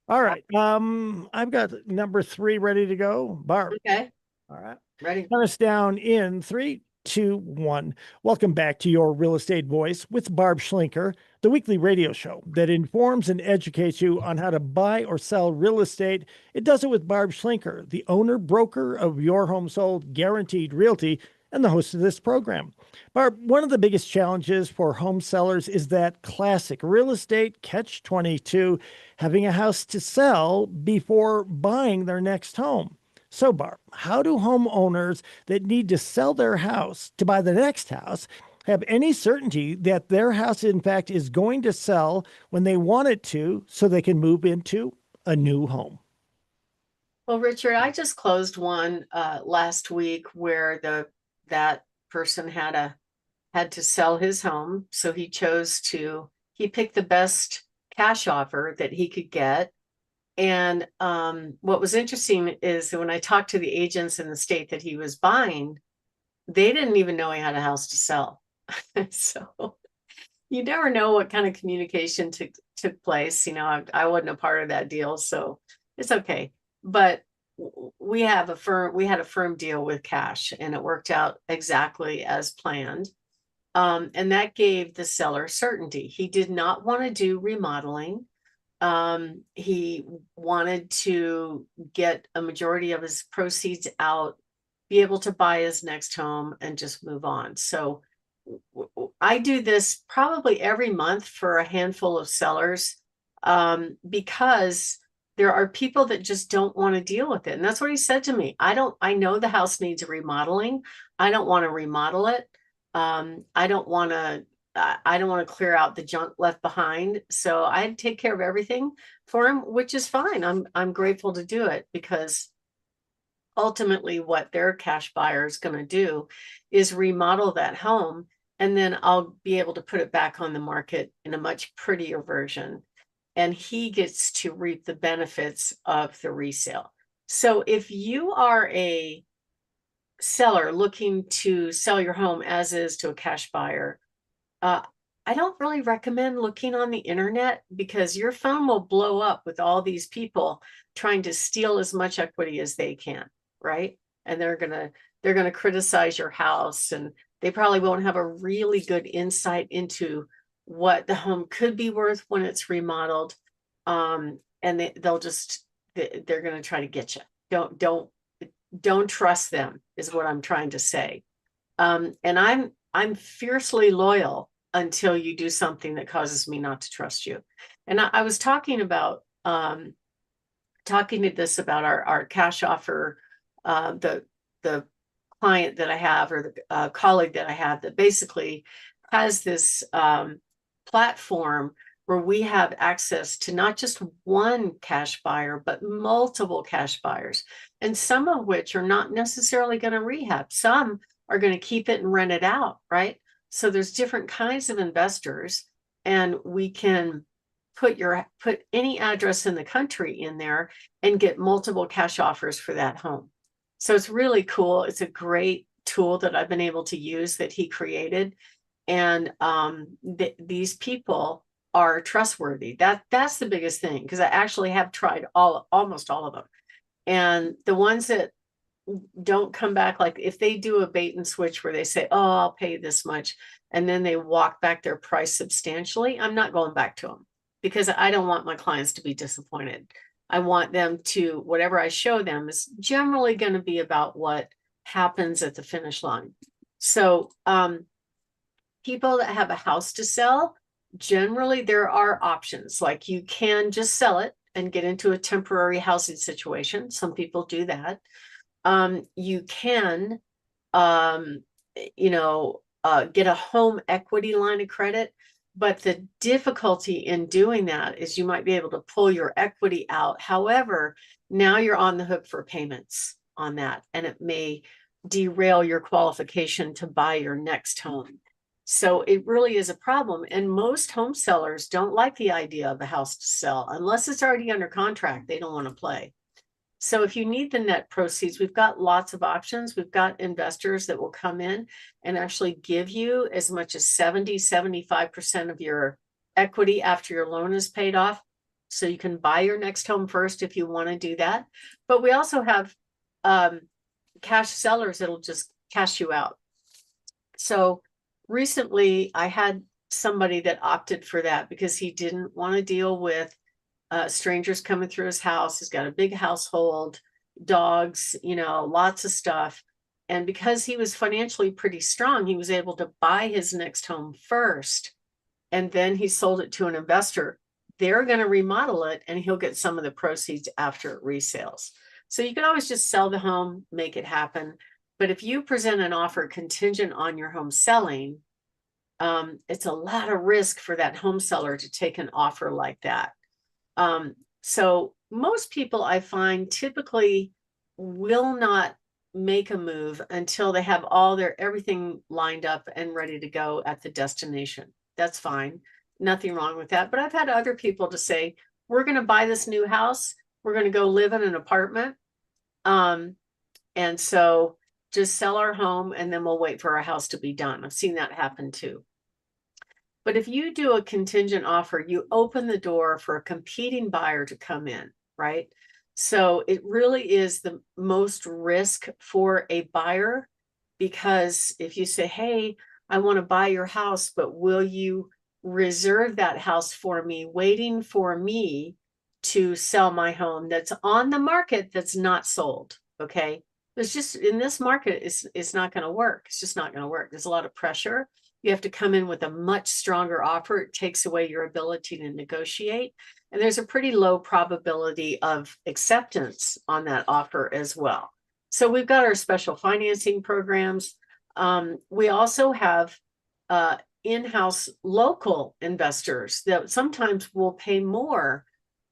All right. I've got number 3 ready to go. Barb. Okay. All right. Ready. Count us down in 3, 2, 1. Welcome back to Your Real Estate Voice with Barb Schlinker, the weekly radio show that informs and educates you on how to buy or sell real estate. It does it with Barb Schlinker, the owner broker of Your Home Sold Guaranteed Realty, and the host of this program. Barb, one of the biggest challenges for home sellers is that classic real estate catch-22, having a house to sell before buying their next home. So, Barb, how do homeowners that need to sell their house to buy the next house have any certainty that their house, in fact, is going to sell when they want it to so they can move into a new home? Well, Richard, I just closed one last week where that person had to sell his home, so he picked the best cash offer that he could get. And what was interesting is that when I talked to the agents in the state that he was buying, they didn't even know he had a house to sell. So you never know what kind of communication took place. I wasn't a part of that deal, so it's okay. But we had a firm deal with cash, and it worked out exactly as planned. And that gave the seller certainty. He did not want to do remodeling. He wanted to get a majority of his proceeds out, be able to buy his next home, and just move on. So I do this probably every month for a handful of sellers, because there are people that just don't want to deal with it. And that's what he said to me. I know the house needs remodeling. I don't want to remodel it. I don't want to clear out the junk left behind. So I take care of everything for him, which is fine. I'm grateful to do it, because ultimately what their cash buyer is going to do is remodel that home, and then I'll be able to put it back on the market in a much prettier version, and he gets to reap the benefits of the resale. So if you are a seller looking to sell your home as is to a cash buyer, I don't really recommend looking on the internet, because your phone will blow up with all these people trying to steal as much equity as they can, right? And they're gonna criticize your house, and they probably won't have a really good insight into what the home could be worth when it's remodeled. And they're gonna try to get you. Don't trust them, is what I'm trying to say. And I'm fiercely loyal until you do something that causes me not to trust you. And I was talking about our cash offer, the client that I have, or the colleague that I have, that basically has this platform where we have access to not just one cash buyer, but multiple cash buyers, and some of which are not necessarily going to rehab. Some are going to keep it and rent it out, right? So there's different kinds of investors, and we can put any address in the country in there and get multiple cash offers for that home. So it's really cool. It's a great tool that I've been able to use, that he created. And these people are trustworthy. That's the biggest thing, because I actually have tried almost all of them. And the ones that don't come back, like if they do a bait and switch where they say, oh, I'll pay this much, and then they walk back their price substantially, I'm not going back to them, because I don't want my clients to be disappointed. I want them to, whatever I show them is generally going to be about what happens at the finish line. So people that have a house to sell, generally there are options. Like, you can just sell it and get into a temporary housing situation. Some people do that. You can, get a home equity line of credit. But the difficulty in doing that is you might be able to pull your equity out. However, now you're on the hook for payments on that, and it may derail your qualification to buy your next home. So it really is a problem. And most home sellers don't like the idea of a house to sell unless it's already under contract. They don't want to play. So if you need the net proceeds, we've got lots of options. We've got investors that will come in and actually give you as much as 75% of your equity after your loan is paid off. So you can buy your next home first if you want to do that. But we also have cash sellers that'll just cash you out. So recently I had somebody that opted for that because he didn't want to deal with strangers coming through his house. He's got a big household, dogs, lots of stuff. And because he was financially pretty strong, he was able to buy his next home first. And then he sold it to an investor. They're going to remodel it and he'll get some of the proceeds after it resales. So you can always just sell the home, make it happen. But if you present an offer contingent on your home selling, it's a lot of risk for that home seller to take an offer like that. So most people I find typically will not make a move until they have all their everything lined up and ready to go at the destination. That's fine. Nothing wrong with that. But I've had other people to say, we're going to buy this new house. We're going to go live in an apartment. And so just sell our home and then we'll wait for our house to be done. I've seen that happen too. But if you do a contingent offer, you open the door for a competing buyer to come in, right? So it really is the most risk for a buyer, because if you say, hey, I want to buy your house, but will you reserve that house for me, waiting for me to sell my home that's on the market that's not sold? Okay. It's just in this market, it's not going to work. It's just not going to work. There's a lot of pressure. You have to come in with a much stronger offer. It takes away your ability to negotiate. And there's a pretty low probability of acceptance on that offer as well. So we've got our special financing programs. We also have in-house local investors that sometimes will pay more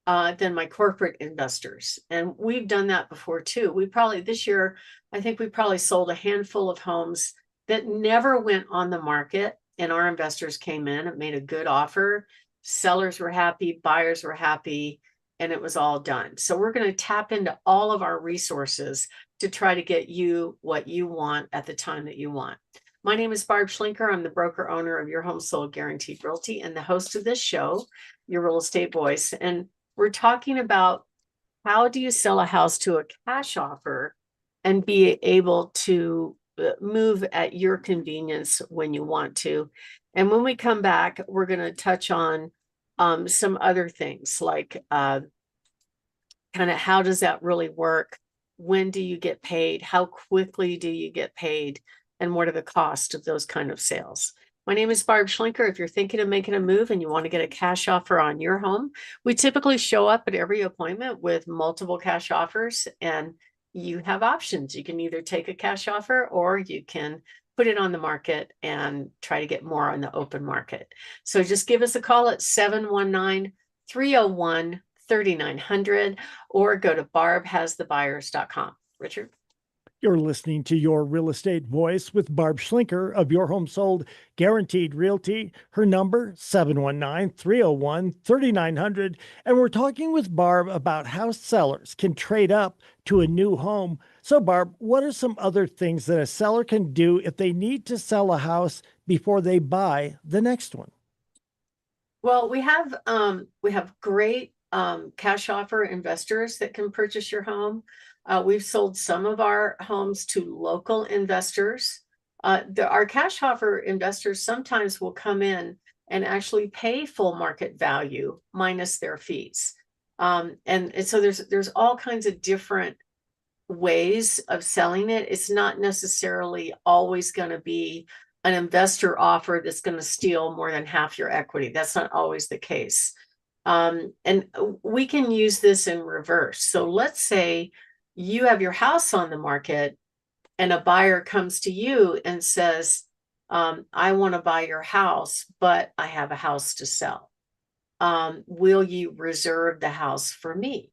than my corporate investors. And we've done that before too. We probably, this year, I think we probably sold a handful of homes that never went on the market, and our investors came in and made a good offer. Sellers were happy, buyers were happy, and it was all done. So we're going to tap into all of our resources to try to get you what you want at the time that you want. My name is Barb Schlinker. I'm the broker owner of Your Home Sold Guaranteed Realty and the host of this show, Your Real Estate Voice. And we're talking about how do you sell a house to a cash offer and be able to move at your convenience when you want to. And when we come back, we're going to touch on some other things like kind of how does that really work? When do you get paid? How quickly do you get paid? And what are the costs of those kind of sales? My name is Barb Schlinker. If you're thinking of making a move and you want to get a cash offer on your home, we typically show up at every appointment with multiple cash offers, and you have options. You can either take a cash offer or you can put it on the market and try to get more on the open market. So just give us a call at 719-301-3900 or go to barbhasthebuyers.com. Richard? You're listening to Your Real Estate Voice with Barb Schlinker of Your Home Sold Guaranteed Realty. Her number, 719-301-3900. And we're talking with Barb about how sellers can trade up to a new home. So, Barb, what are some other things that a seller can do if they need to sell a house before they buy the next one? Well, we have great cash offer investors that can purchase your home. We've sold some of our homes to local investors. Our cash offer investors sometimes will come in and actually pay full market value minus their fees. And so there's all kinds of different ways of selling it. It's not necessarily always going to be an investor offer that's going to steal more than half your equity. That's not always the case. And we can use this in reverse. So let's say you have your house on the market and a buyer comes to you and says, I want to buy your house, but I have a house to sell. Will you reserve the house for me?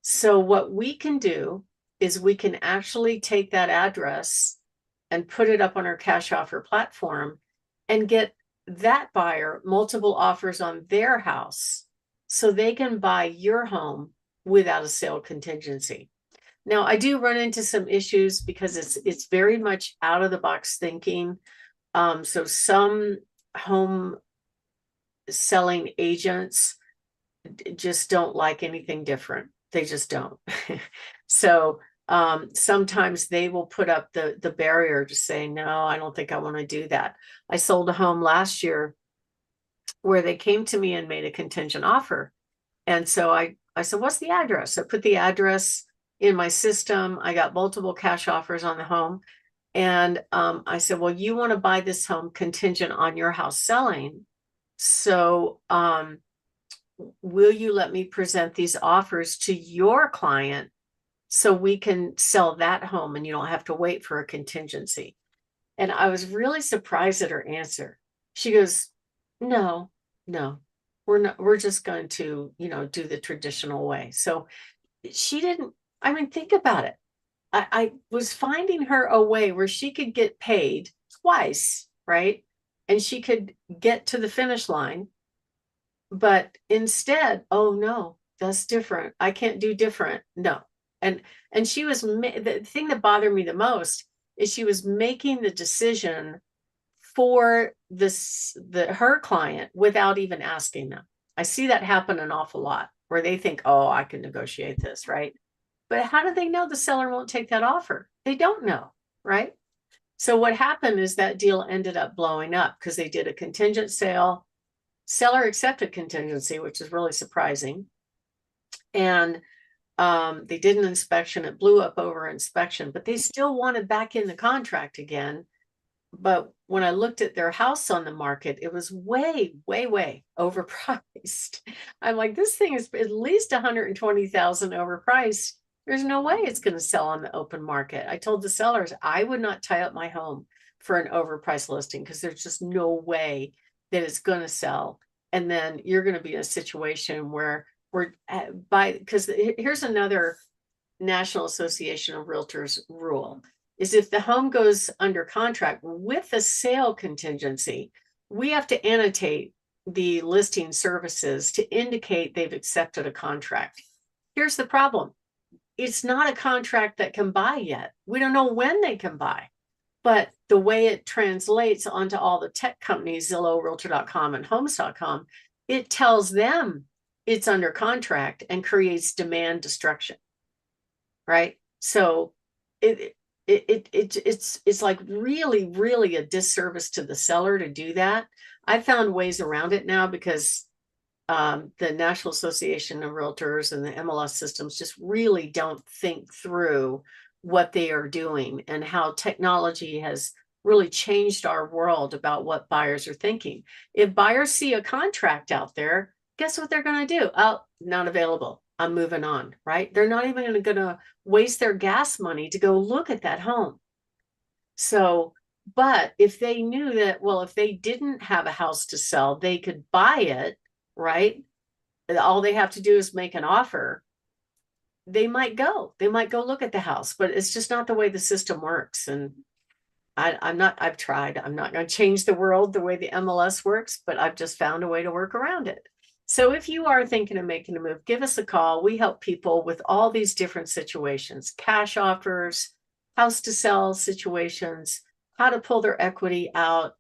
So what we can do is we can actually take that address and put it up on our cash offer platform and get that buyer multiple offers on their house so they can buy your home without a sale contingency. Now, I do run into some issues because it's very much out of the box thinking. So some home selling agents just don't like anything different. They just don't. So sometimes they will put up the barrier to say, no, I don't think I want to do that. I sold a home last year where they came to me and made a contingent offer. And so I said, what's the address? I put the address in my system. I got multiple cash offers on the home. And I said, well, you want to buy this home contingent on your house selling. So will you let me present these offers to your client so we can sell that home and you don't have to wait for a contingency? And I was really surprised at her answer. She goes, no, no, we're not, we're just going to, do the traditional way. So she didn't, I mean, think about it. I was finding her a way where she could get paid twice, right? And she could get to the finish line. But instead, oh no, that's different. I can't do different. No. And she was the thing that bothered me the most is she was making the decision for her client without even asking them. I see that happen an awful lot where they think, oh, I can negotiate this, right? But how do they know the seller won't take that offer? They don't know, right? So what happened is that deal ended up blowing up because they did a contingent sale. Seller accepted contingency, which is really surprising. And they did an inspection. It blew up over inspection, but they still wanted back in the contract again. But when I looked at their house on the market, it was way, way, way overpriced. I'm like, this thing is at least 120,000 overpriced. There's no way it's going to sell on the open market. I told the sellers I would not tie up my home for an overpriced listing because there's just no way that it's going to sell. And then you're going to be in a situation where because here's another National Association of Realtors rule is if the home goes under contract with a sale contingency, we have to annotate the listing services to indicate they've accepted a contract. Here's the problem. It's not a contract that can buy yet. We don't know when they can buy, but the way it translates onto all the tech companies, Zillow, Realtor.com, and Homes.com, it tells them it's under contract and creates demand destruction, right? So it's like really, really a disservice to the seller to do that. I found ways around it now because the National Association of Realtors and the MLS systems just really don't think through what they are doing and how technology has really changed our world about what buyers are thinking. If buyers see a contract out there, guess what they're going to do? Oh, not available. I'm moving on, right? They're not even going to waste their gas money to go look at that home. So, but if they knew that, well, if they didn't have a house to sell, they could buy it, right? All they have to do is make an offer. They might go look at the house, but it's just not the way the system works. And I've tried. I'm not going to change the world the way the MLS works, but I've just found a way to work around it. So if you are thinking of making a move, give us a call. We help people with all these different situations, cash offers, house to sell situations, how to pull their equity out,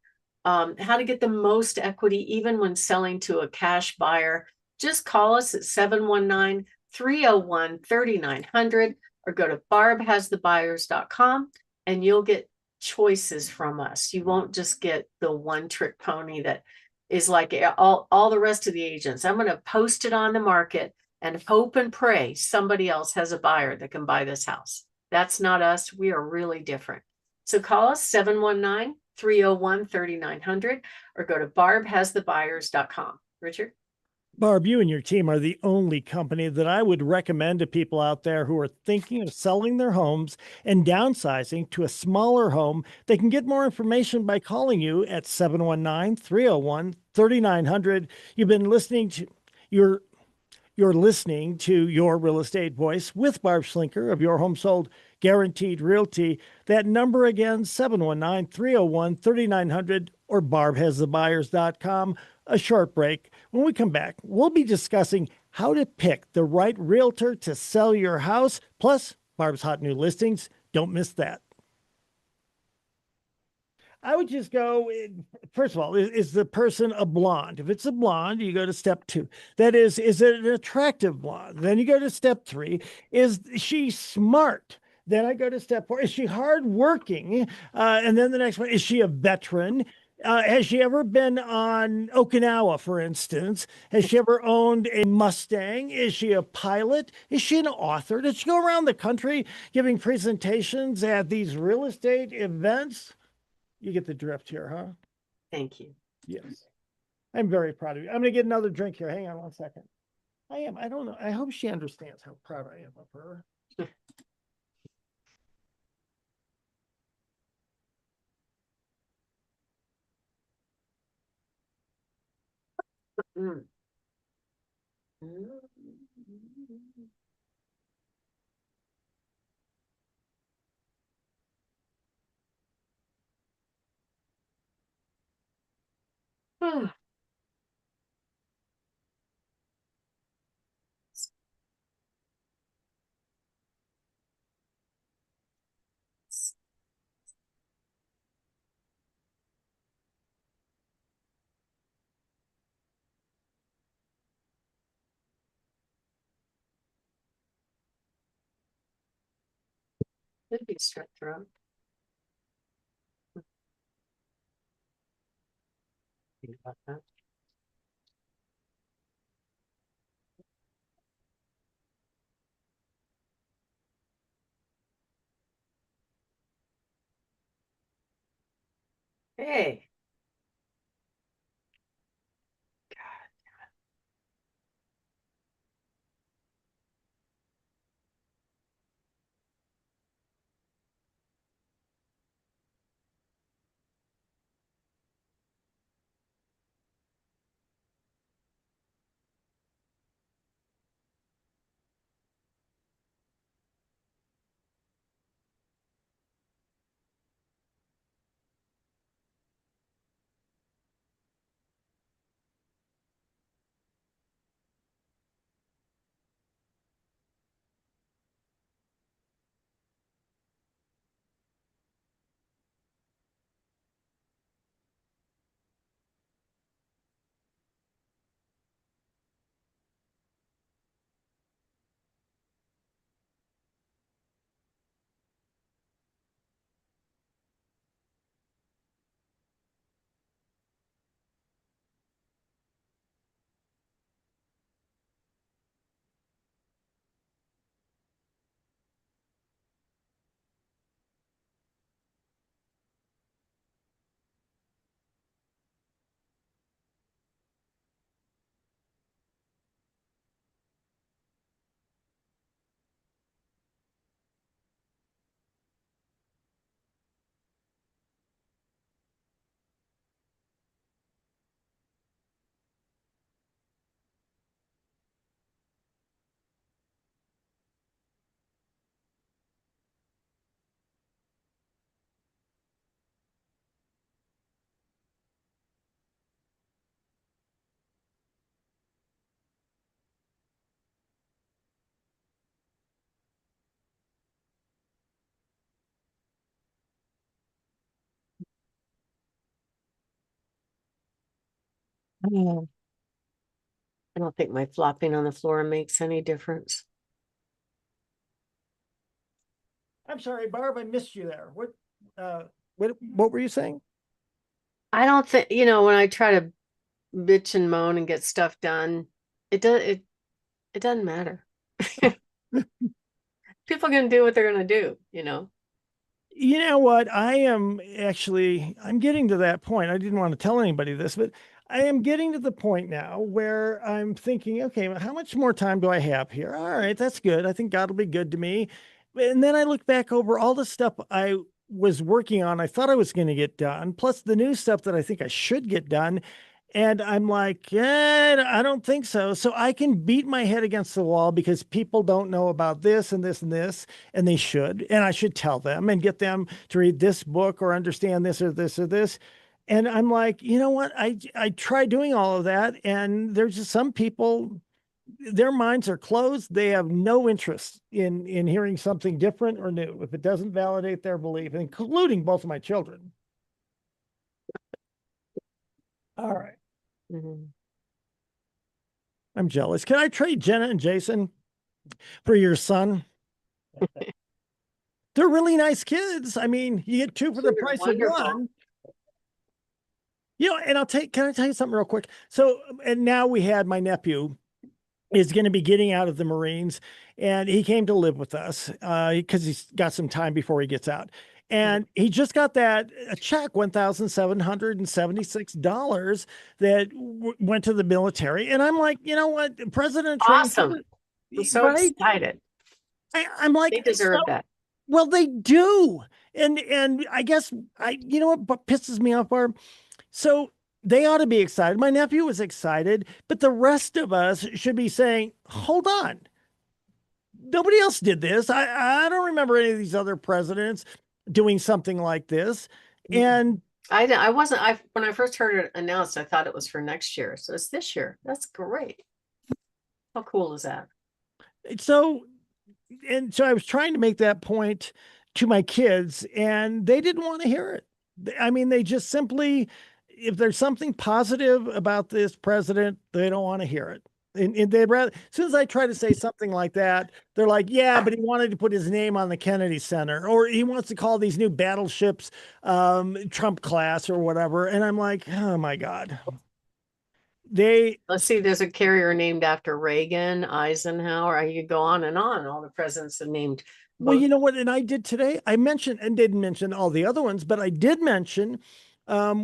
how to get the most equity even when selling to a cash buyer. Just call us at 719-301-3900 or go to barbhasthebuyers.com and you'll get choices from us. You won't just get the one trick pony that is like all the rest of the agents. I'm going to post it on the market and hope and pray somebody else has a buyer that can buy this house. That's not us. We are really different. So call us 719-301-3900 or go to barbhasthebuyers.com. Richard? Barb, you and your team are the only company that I would recommend to people out there who are thinking of selling their homes and downsizing to a smaller home. They can get more information by calling you at 719-301-3900. You've been listening to You're listening to Your Real Estate Voice with Barb Schlinker of Your Home Sold Guaranteed Realty. That number again, 719-301-3900 or barbhasthebuyers.com. A short break. When we come back, we'll be discussing how to pick the right realtor to sell your house, plus Barb's hot new listings. Don't miss that. I would just go, first of all, is the person a blonde? If it's a blonde, you go to step 2. That is it an attractive blonde? Then you go to step 3. Is she smart? Then I go to step 4. Is she hardworking? And then the next one, is she a veteran? Has she ever been on Okinawa, for instance? Has she ever owned a Mustang? Is she a pilot? Is she an author? Does she go around the country giving presentations at these real estate events? You get the drift here, huh? Thank you. Yes. I'm very proud of you. I'm going to get another drink here. Hang on one second. I am. I don't know. I hope she understands how proud I am of her. Mm. Mm. Could be strep throat. Think about that. Hey. Oh, I don't think my flopping on the floor makes any difference. I'm sorry, Barb, I missed you there. What were you saying? I don't think, when I try to bitch and moan and get stuff done, it doesn't matter. People are gonna do what they're gonna do. You know what? I'm getting to that point. I didn't want to tell anybody this, but I am getting to the point now where I'm thinking, okay, well, how much more time do I have here? All right, that's good. I think God will be good to me. And then I look back over all the stuff I was working on, I thought I was going to get done, plus the new stuff that I think I should get done. And I'm like, I don't think so. So I can beat my head against the wall because people don't know about this and this and this, and they should. And I should tell them and get them to read this book or understand this or this or this. And I'm like, you know what? I try doing all of that, and there's just some people, their minds are closed. They have no interest in hearing something different or new if it doesn't validate their belief, including both of my children. All right. Mhm. I'm jealous. Can I trade Jenna and Jason for your son? They're really nice kids. I mean, you get two for the They're price of wonderful. one. And can I tell you something real quick? So, and now we had my nephew is going to be getting out of the Marines, and he came to live with us because he's got some time before he gets out. And he just got a check, $1,776 that went to the military. And I'm like, you know what? President Trump, Awesome. I'm so right? excited. I'm like, They deserve that. well, they do. And I guess you know what pisses me off, Barb? So they ought to be excited. My nephew was excited, but the rest of us should be saying, hold on. Nobody else did this. I don't remember any of these other presidents doing something like this. And I wasn't, when I first heard it announced, I thought it was for next year. So it's this year. That's great. How cool is that? so so I was trying to make that point to my kids, and they didn't want to hear it. I mean, they just simply, if there's something positive about this president, they don't want to hear it. And they'd rather, as soon as I try to say something like that, they're like, yeah, but he wanted to put his name on the Kennedy Center, or he wants to call these new battleships Trump class or whatever. And I'm like, oh my God. Let's see, there's a carrier named after Reagan, Eisenhower. You go on and on. All the presidents are named. Well, you know what? And I did today. I mentioned and didn't mention all the other ones, but I did mention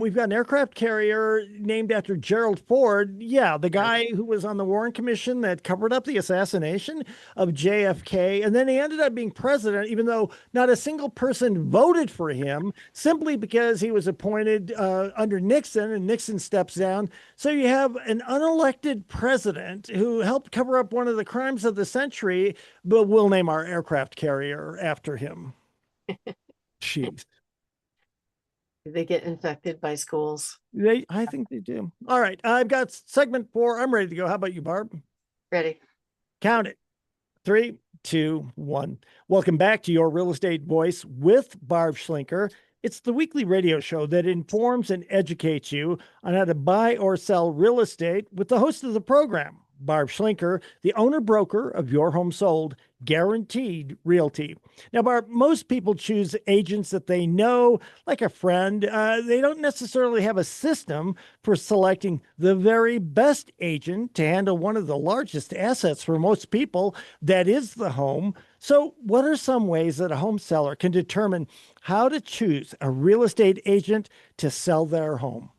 we've got an aircraft carrier named after Gerald Ford. Yeah, the guy who was on the Warren Commission that covered up the assassination of JFK. And then he ended up being president, even though not a single person voted for him, simply because he was appointed under Nixon and Nixon steps down. So you have an unelected president who helped cover up one of the crimes of the century, but we'll name our aircraft carrier after him. Jeez. They get infected by schools. I think they do. All right. I've got segment 4. I'm ready to go. How about you, Barb? Ready? Count it. 3, 2, 1. Welcome back to Your Real Estate Voice with Barb Schlinker. It's the weekly radio show that informs and educates you on how to buy or sell real estate with the host of the program, Barb Schlinker, the owner broker of Your Home Sold, Guaranteed Realty. Now, Barb, most people choose agents that they know, like a friend. They don't necessarily have a system for selecting the very best agent to handle one of the largest assets for most people, that is the home. So, what are some ways that a home seller can determine how to choose a real estate agent to sell their home?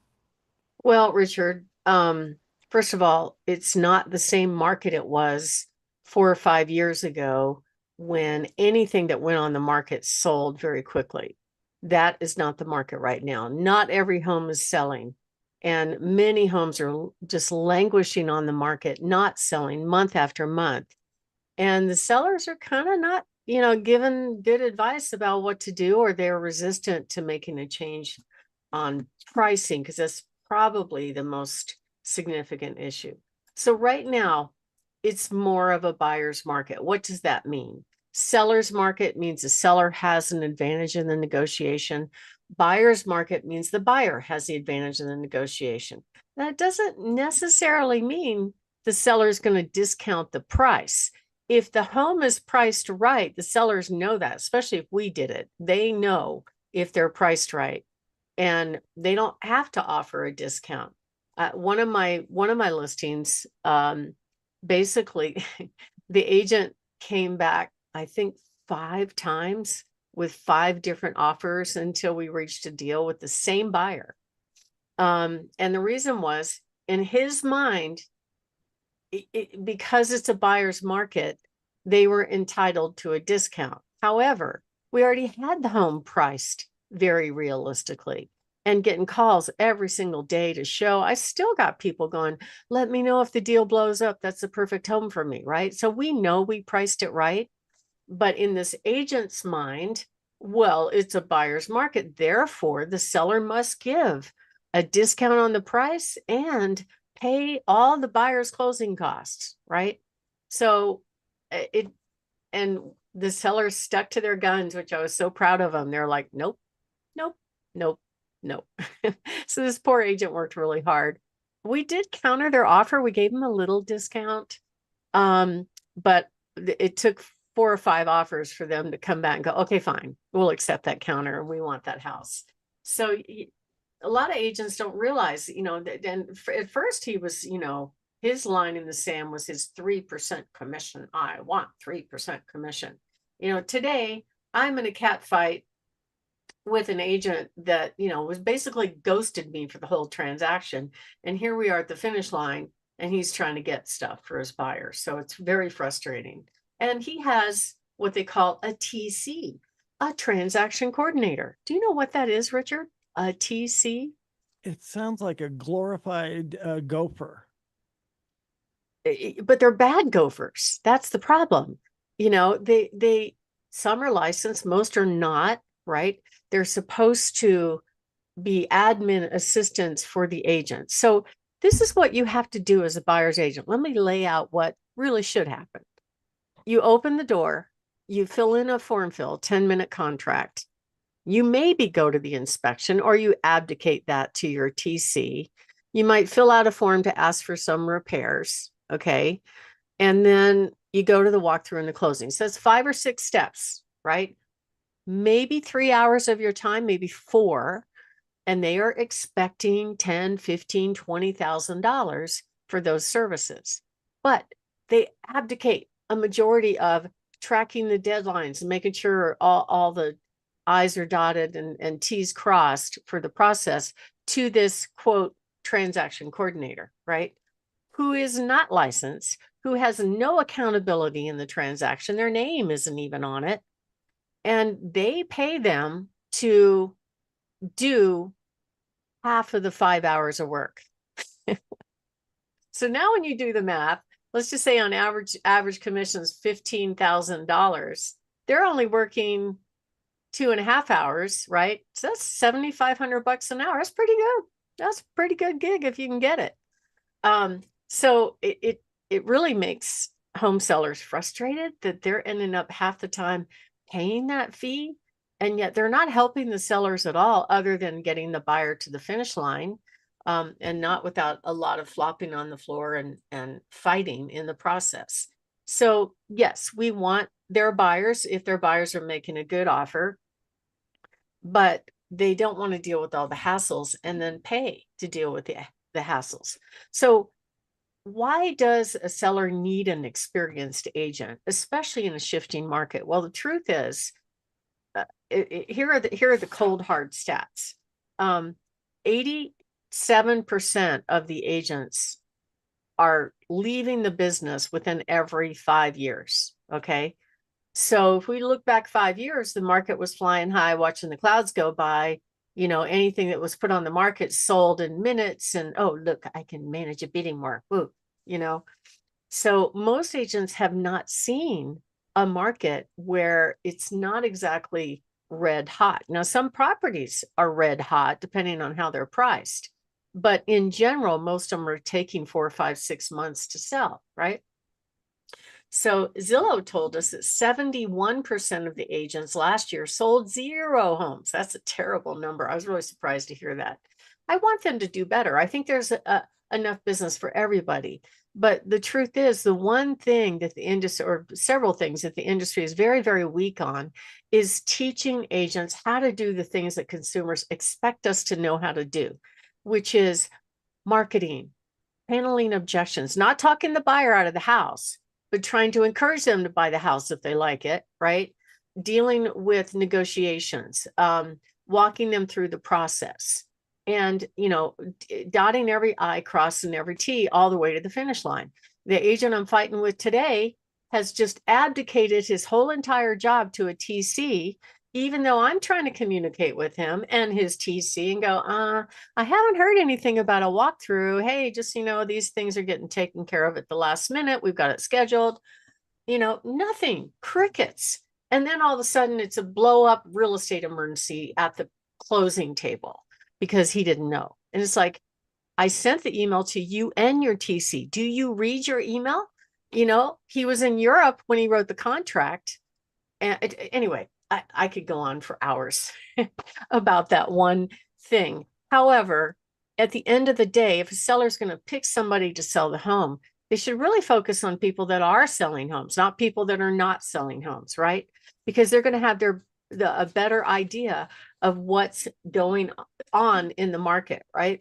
Well, Richard, first of all, it's not the same market it was 4 or 5 years ago when anything that went on the market sold very quickly. That is not the market right now. Not every home is selling, and many homes are just languishing on the market, not selling month after month. And the sellers are kind of not, given good advice about what to do, or they're resistant to making a change on pricing, because that's probably the most significant issue. So right now, it's more of a buyer's market. What does that mean? Seller's market means the seller has an advantage in the negotiation. Buyer's market means the buyer has the advantage in the negotiation. That doesn't necessarily mean the seller is going to discount the price. If the home is priced right, the sellers know that, especially if we did it. They know if they're priced right, and they don't have to offer a discount. One of my listings, basically, the agent came back, I think, 5 times with 5 different offers until we reached a deal with the same buyer. And the reason was, in his mind, because it's a buyer's market, they were entitled to a discount. However, we already had the home priced very realistically, and getting calls every single day to show. I still got people going, let me know if the deal blows up. That's the perfect home for me, right? So we know we priced it right. But in this agent's mind, well, it's a buyer's market. Therefore, the seller must give a discount on the price and pay all the buyer's closing costs, right? So and the sellers stuck to their guns, which I was so proud of them. They're like, nope, nope, nope, nope. So this poor agent worked really hard. We did counter their offer. We gave them a little discount. But it took 4 or 5 offers for them to come back and go, okay, fine, we'll accept that counter. We want that house. So a lot of agents don't realize, that, and at first he was, his line in the sand was his 3% commission. I want 3% commission. Today I'm in a cat fight with an agent that, was basically ghosted me for the whole transaction. And here we are at the finish line, and he's trying to get stuff for his buyers. So it's very frustrating. And he has what they call a TC, a transaction coordinator. Do you know what that is, Richard? A TC? It sounds like a glorified gopher. But they're bad gophers. That's the problem. Some are licensed, most are not, right? They're supposed to be admin assistants for the agent. So this is what you have to do as a buyer's agent. Let me lay out what really should happen. You open the door, you fill in a form fill, 10-minute contract. You maybe go to the inspection, or you abdicate that to your TC. You might fill out a form to ask for some repairs. Okay. And then you go to the walkthrough and the closing. So it's 5 or 6 steps, right? Maybe 3 hours of your time, maybe 4. And they are expecting $10, $15, $20,000 for those services. But they abdicate a majority of tracking the deadlines and making sure all the I's are dotted and T's crossed for the process to this, quote, transaction coordinator, right? Who is not licensed, who has no accountability in the transaction. Their name isn't even on it. And they pay them to do half of the 5 hours of work. So now when you do the math, let's just say on average commissions $15,000, they're only working 2.5 hours, right? So that's $7,500 an hour. That's pretty good. That's a pretty good gig if you can get it. So it really makes home sellers frustrated that they're ending up half the time paying that fee, and yet they're not helping the sellers at all, other than getting the buyer to the finish line, and not without a lot of flopping on the floor and fighting in the process. So yes, we want their buyers, if their buyers are making a good offer, but they don't want to deal with all the hassles and then pay to deal with the hassles. So why does a seller need an experienced agent, especially in a shifting market? Well, the truth is, here are the cold hard stats. 87% of the agents are leaving the business within every 5 years. Okay. So if we look back 5 years, the market was flying high, watching the clouds go by. Anything that was put on the market sold in minutes, and oh, look, I can manage a bidding war. Woo, So most agents have not seen a market where it's not exactly red hot. Now, some properties are red hot depending on how they're priced, but in general, most of them are taking 4, 5, 6 months to sell, right? So Zillow told us that 71% of the agents last year sold 0 homes. That's a terrible number. I was really surprised to hear that. I want them to do better. I think there's enough business for everybody. But the truth is, the one thing that the industry, or several things that the industry is very, very weak on, is teaching agents how to do the things that consumers expect us to know how to do, which is marketing, handling objections, not talking the buyer out of the house, but trying to encourage them to buy the house if they like it, right? Dealing with negotiations, walking them through the process, and, dotting every I, crossing every T, all the way to the finish line. The agent I'm fighting with today has just abdicated his whole entire job to a TC, even though I'm trying to communicate with him and his TC and go, I haven't heard anything about a walkthrough. Hey, just, these things are getting taken care of at the last minute. We've got it scheduled. Nothing, crickets. And then all of a sudden it's a blow up real estate emergency at the closing table because he didn't know. And it's like, I sent the email to you and your TC. Do you read your email? He was in Europe when he wrote the contract. And anyway, I could go on for hours about that one thing. However, at the end of the day, if a seller's going to pick somebody to sell the home, they should really focus on people that are selling homes, not people that are not selling homes, right? Because they're going to have a better idea of what's going on in the market, right?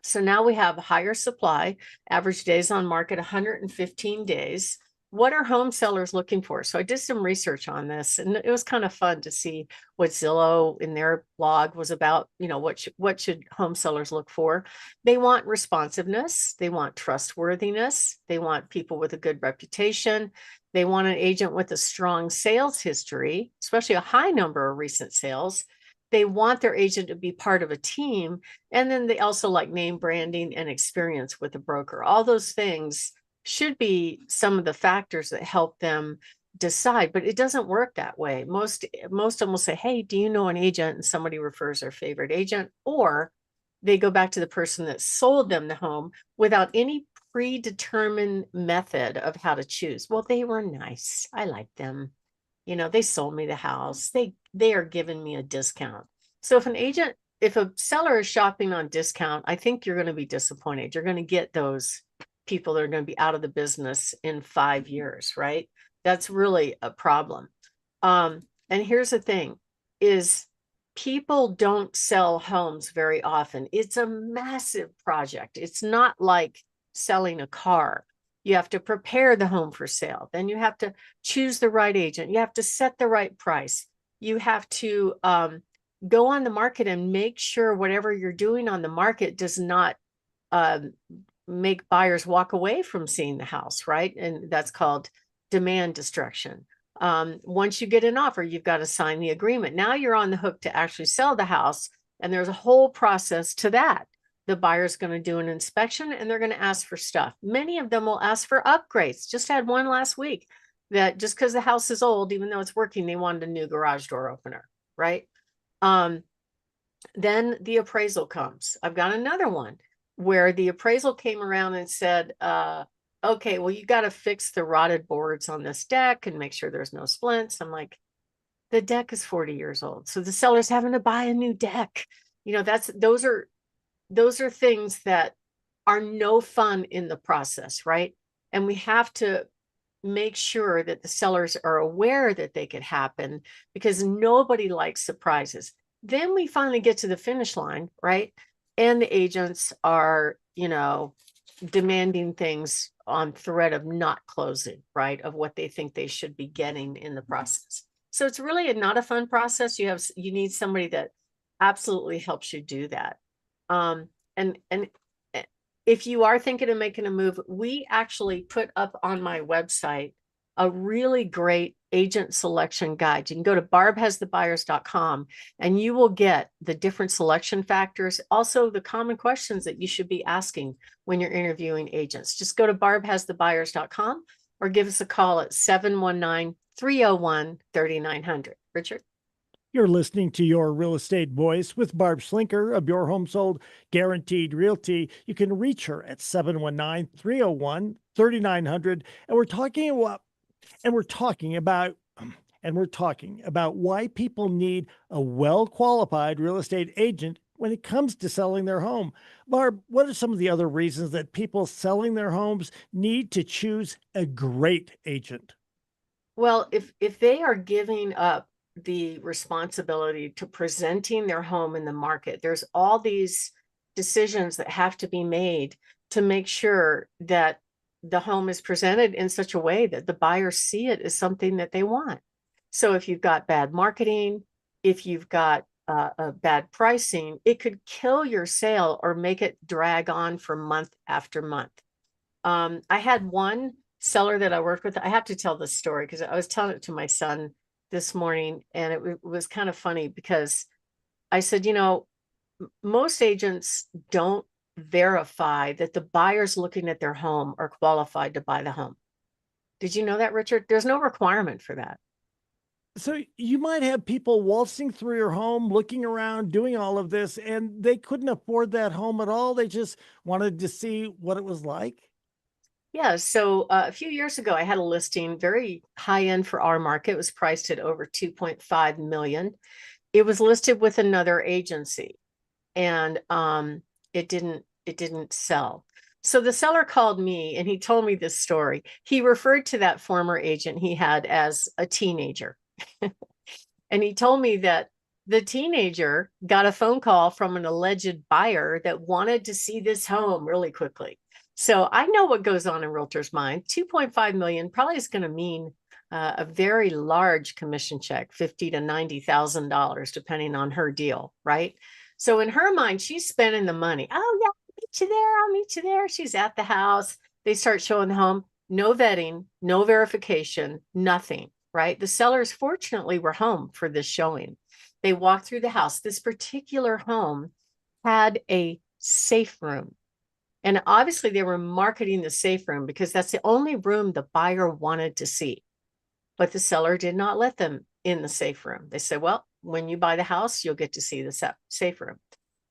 So now we have higher supply, average days on market 115 days. What are home sellers looking for? So I did some research on this, and it was kind of fun to see what Zillow in their blog was about. You know, what should home sellers look for? They want responsiveness, they want trustworthiness, they want people with a good reputation, they want an agent with a strong sales history, especially a high number of recent sales. They want their agent to be part of a team, and then they also like name branding and experience with a broker. All those things should be some of the factors that help them decide, but it doesn't work that way. Most of them will say, hey, do you know an agent? And somebody refers their favorite agent, or they go back to the person that sold them the home without any predetermined method of how to choose. Well, they were nice. I like them. You know, they sold me the house. They are giving me a discount. So if a seller is shopping on discount, I think you're going to be disappointed. You're going to get those people that are going to be out of the business in 5 years, right? That's really a problem. And here's the thing is people don't sell homes very often. It's a massive project. It's not like selling a car. You have to prepare the home for sale. Then you have to choose the right agent. You have to set the right price. You have to go on the market and make sure whatever you're doing on the market does not make buyers walk away from seeing the house, right? And that's called demand destruction. Once you get an offer, you've got to sign the agreement. Now you're on the hook to actually sell the house, and there's a whole process to that. The buyer's going to do an inspection, and they're going to ask for stuff. Many of them will ask for upgrades. Just had one last week that just because the house is old, even though it's working, they wanted a new garage door opener, right? Then the appraisal comes. I've got another one where the appraisal came around and said, okay, well, you got to fix the rotted boards on this deck and make sure there's no splints. I'm like, the deck is 40 years old. So the seller's having to buy a new deck. You know, those are things that are no fun in the process, right? And we have to make sure that the sellers are aware that they could happen, because nobody likes surprises. Then we finally get to the finish line, right? And the agents are, you know, demanding things on threat of not closing, right? Of what they think they should be getting in the process. So it's really not a fun process. You need somebody that absolutely helps you do that. And if you are thinking of making a move, we actually put up on my website a really great agent selection guide. You can go to barbhasthebuyers.com and you will get the different selection factors, also the common questions that you should be asking when you're interviewing agents. Just go to barbhasthebuyers.com or give us a call at 719-301-3900. Richard? You're listening to Your Real Estate Voice with Barb Schlinker of Your Home Sold Guaranteed Realty. You can reach her at 719-301-3900. And we're talking about why people need a well-qualified real estate agent when it comes to selling their home. Barb, what are some of the other reasons that people selling their homes need to choose a great agent? Well, if they are giving up the responsibility to presenting their home in the market, there's all these decisions that have to be made to make sure that the home is presented in such a way that the buyers see it as something that they want. So if you've got bad marketing, if you've got a bad pricing, it could kill your sale or make it drag on for month after month. I had one seller that I worked with. I have to tell this story because I was telling it to my son this morning, and it was kind of funny because I said, you know, most agents don't verify that the buyers looking at their home are qualified to buy the home. Did you know that, Richard? There's no requirement for that. So you might have people waltzing through your home, looking around, doing all of this, and they couldn't afford that home at all. They just wanted to see what it was like. Yeah, so a few years ago, I had a listing very high end for our market. It was priced at over 2.5 million. It was listed with another agency, and it didn't sell. So the seller called me and he told me this story. He referred to that former agent he had as a teenager. And he told me that the teenager got a phone call from an alleged buyer that wanted to see this home really quickly. So I know what goes on in realtor's mind. 2.5 million probably is going to mean a very large commission check, $50,000 to $90,000, depending on her deal, right? So in her mind, she's spending the money. Oh yeah, I'll meet you there. I'll meet you there. She's at the house. They start showing the home. No vetting, no verification, nothing, right? The sellers fortunately were home for this showing. They walked through the house. This particular home had a safe room. And obviously they were marketing the safe room because that's the only room the buyer wanted to see. But the seller did not let them in the safe room. They said, well, when you buy the house, you'll get to see the safe room.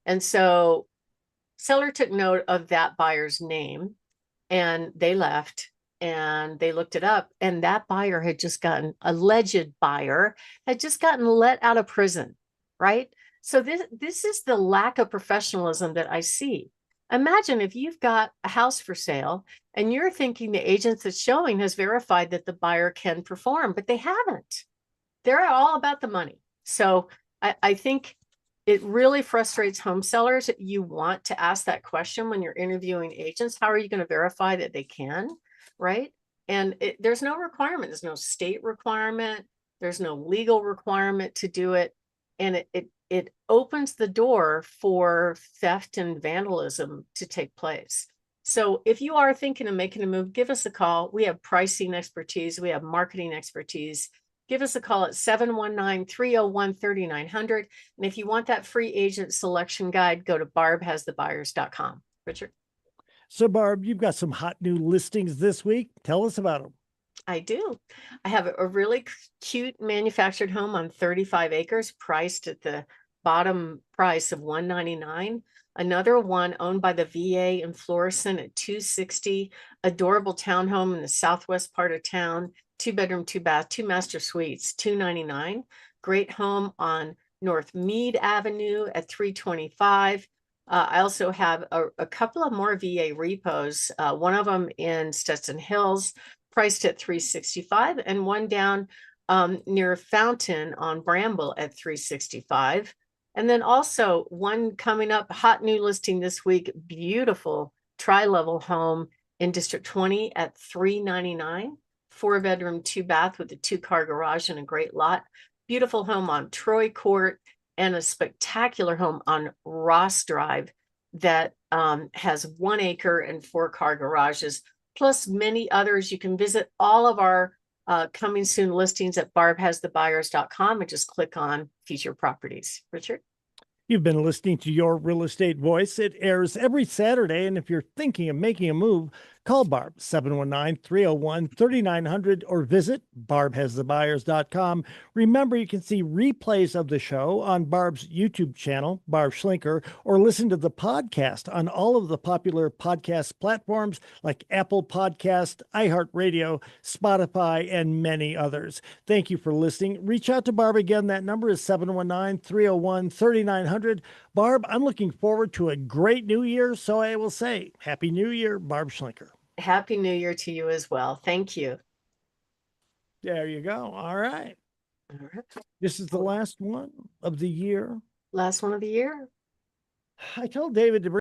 And so seller took note of that buyer's name and they left and they looked it up. And that buyer had just gotten, alleged buyer had just gotten let out of prison, right? So this is the lack of professionalism that I see. Imagine if you've got a house for sale and you're thinking the agent that's showing has verified that the buyer can perform, but they haven't. They're all about the money. So I think it really frustrates home sellers. You want to ask that question when you're interviewing agents. How are you going to verify that they can, right? And there's no requirement. There's no state requirement. There's no legal requirement to do it. And it opens the door for theft and vandalism to take place. So if you are thinking of making a move, give us a call. We have pricing expertise. We have marketing expertise. Give us a call at 719-301-3900. And if you want that free agent selection guide, go to barbhasthebuyers.com. Richard? So, Barb, you've got some hot new listings this week. Tell us about them. I do. I have a really cute manufactured home on 35 acres, priced at the bottom price of $199. Another one owned by the VA in Florissant at $260. Adorable townhome in the southwest part of town, 2-bedroom, 2-bath, 2 master suites, $299. Great home on North Mead Avenue at $325. I also have a couple of more VA repos. One of them in Stetson Hills, priced at $365, and one down near Fountain on Bramble at $365. And then also one coming up, hot new listing this week, beautiful tri-level home in District 20 at $399, 4-bedroom, 2-bath with a 2-car garage and a great lot. Beautiful home on Troy Court and a spectacular home on Ross Drive that has 1 acre and 4-car garages, plus many others. You can visit all of our coming soon listings at barbhasthebuyers.com and just click on feature properties. Richard? You've been listening to Your Real Estate Voice. It airs every Saturday. And if you're thinking of making a move, call Barb 719-301-3900 or visit barbhasthebuyers.com. Remember, you can see replays of the show on Barb's YouTube channel, Barb Schlinker, or listen to the podcast on all of the popular podcast platforms like Apple Podcast, iHeartRadio, Spotify, and many others. Thank you for listening. Reach out to Barb again. That number is 719-301-3900. Barb, I'm looking forward to a great new year, so I will say Happy New Year, Barb Schlinker. Happy New Year to you as well. Thank you. There you go. All right. All right. This is the last one of the year. Last one of the year. I told David to bring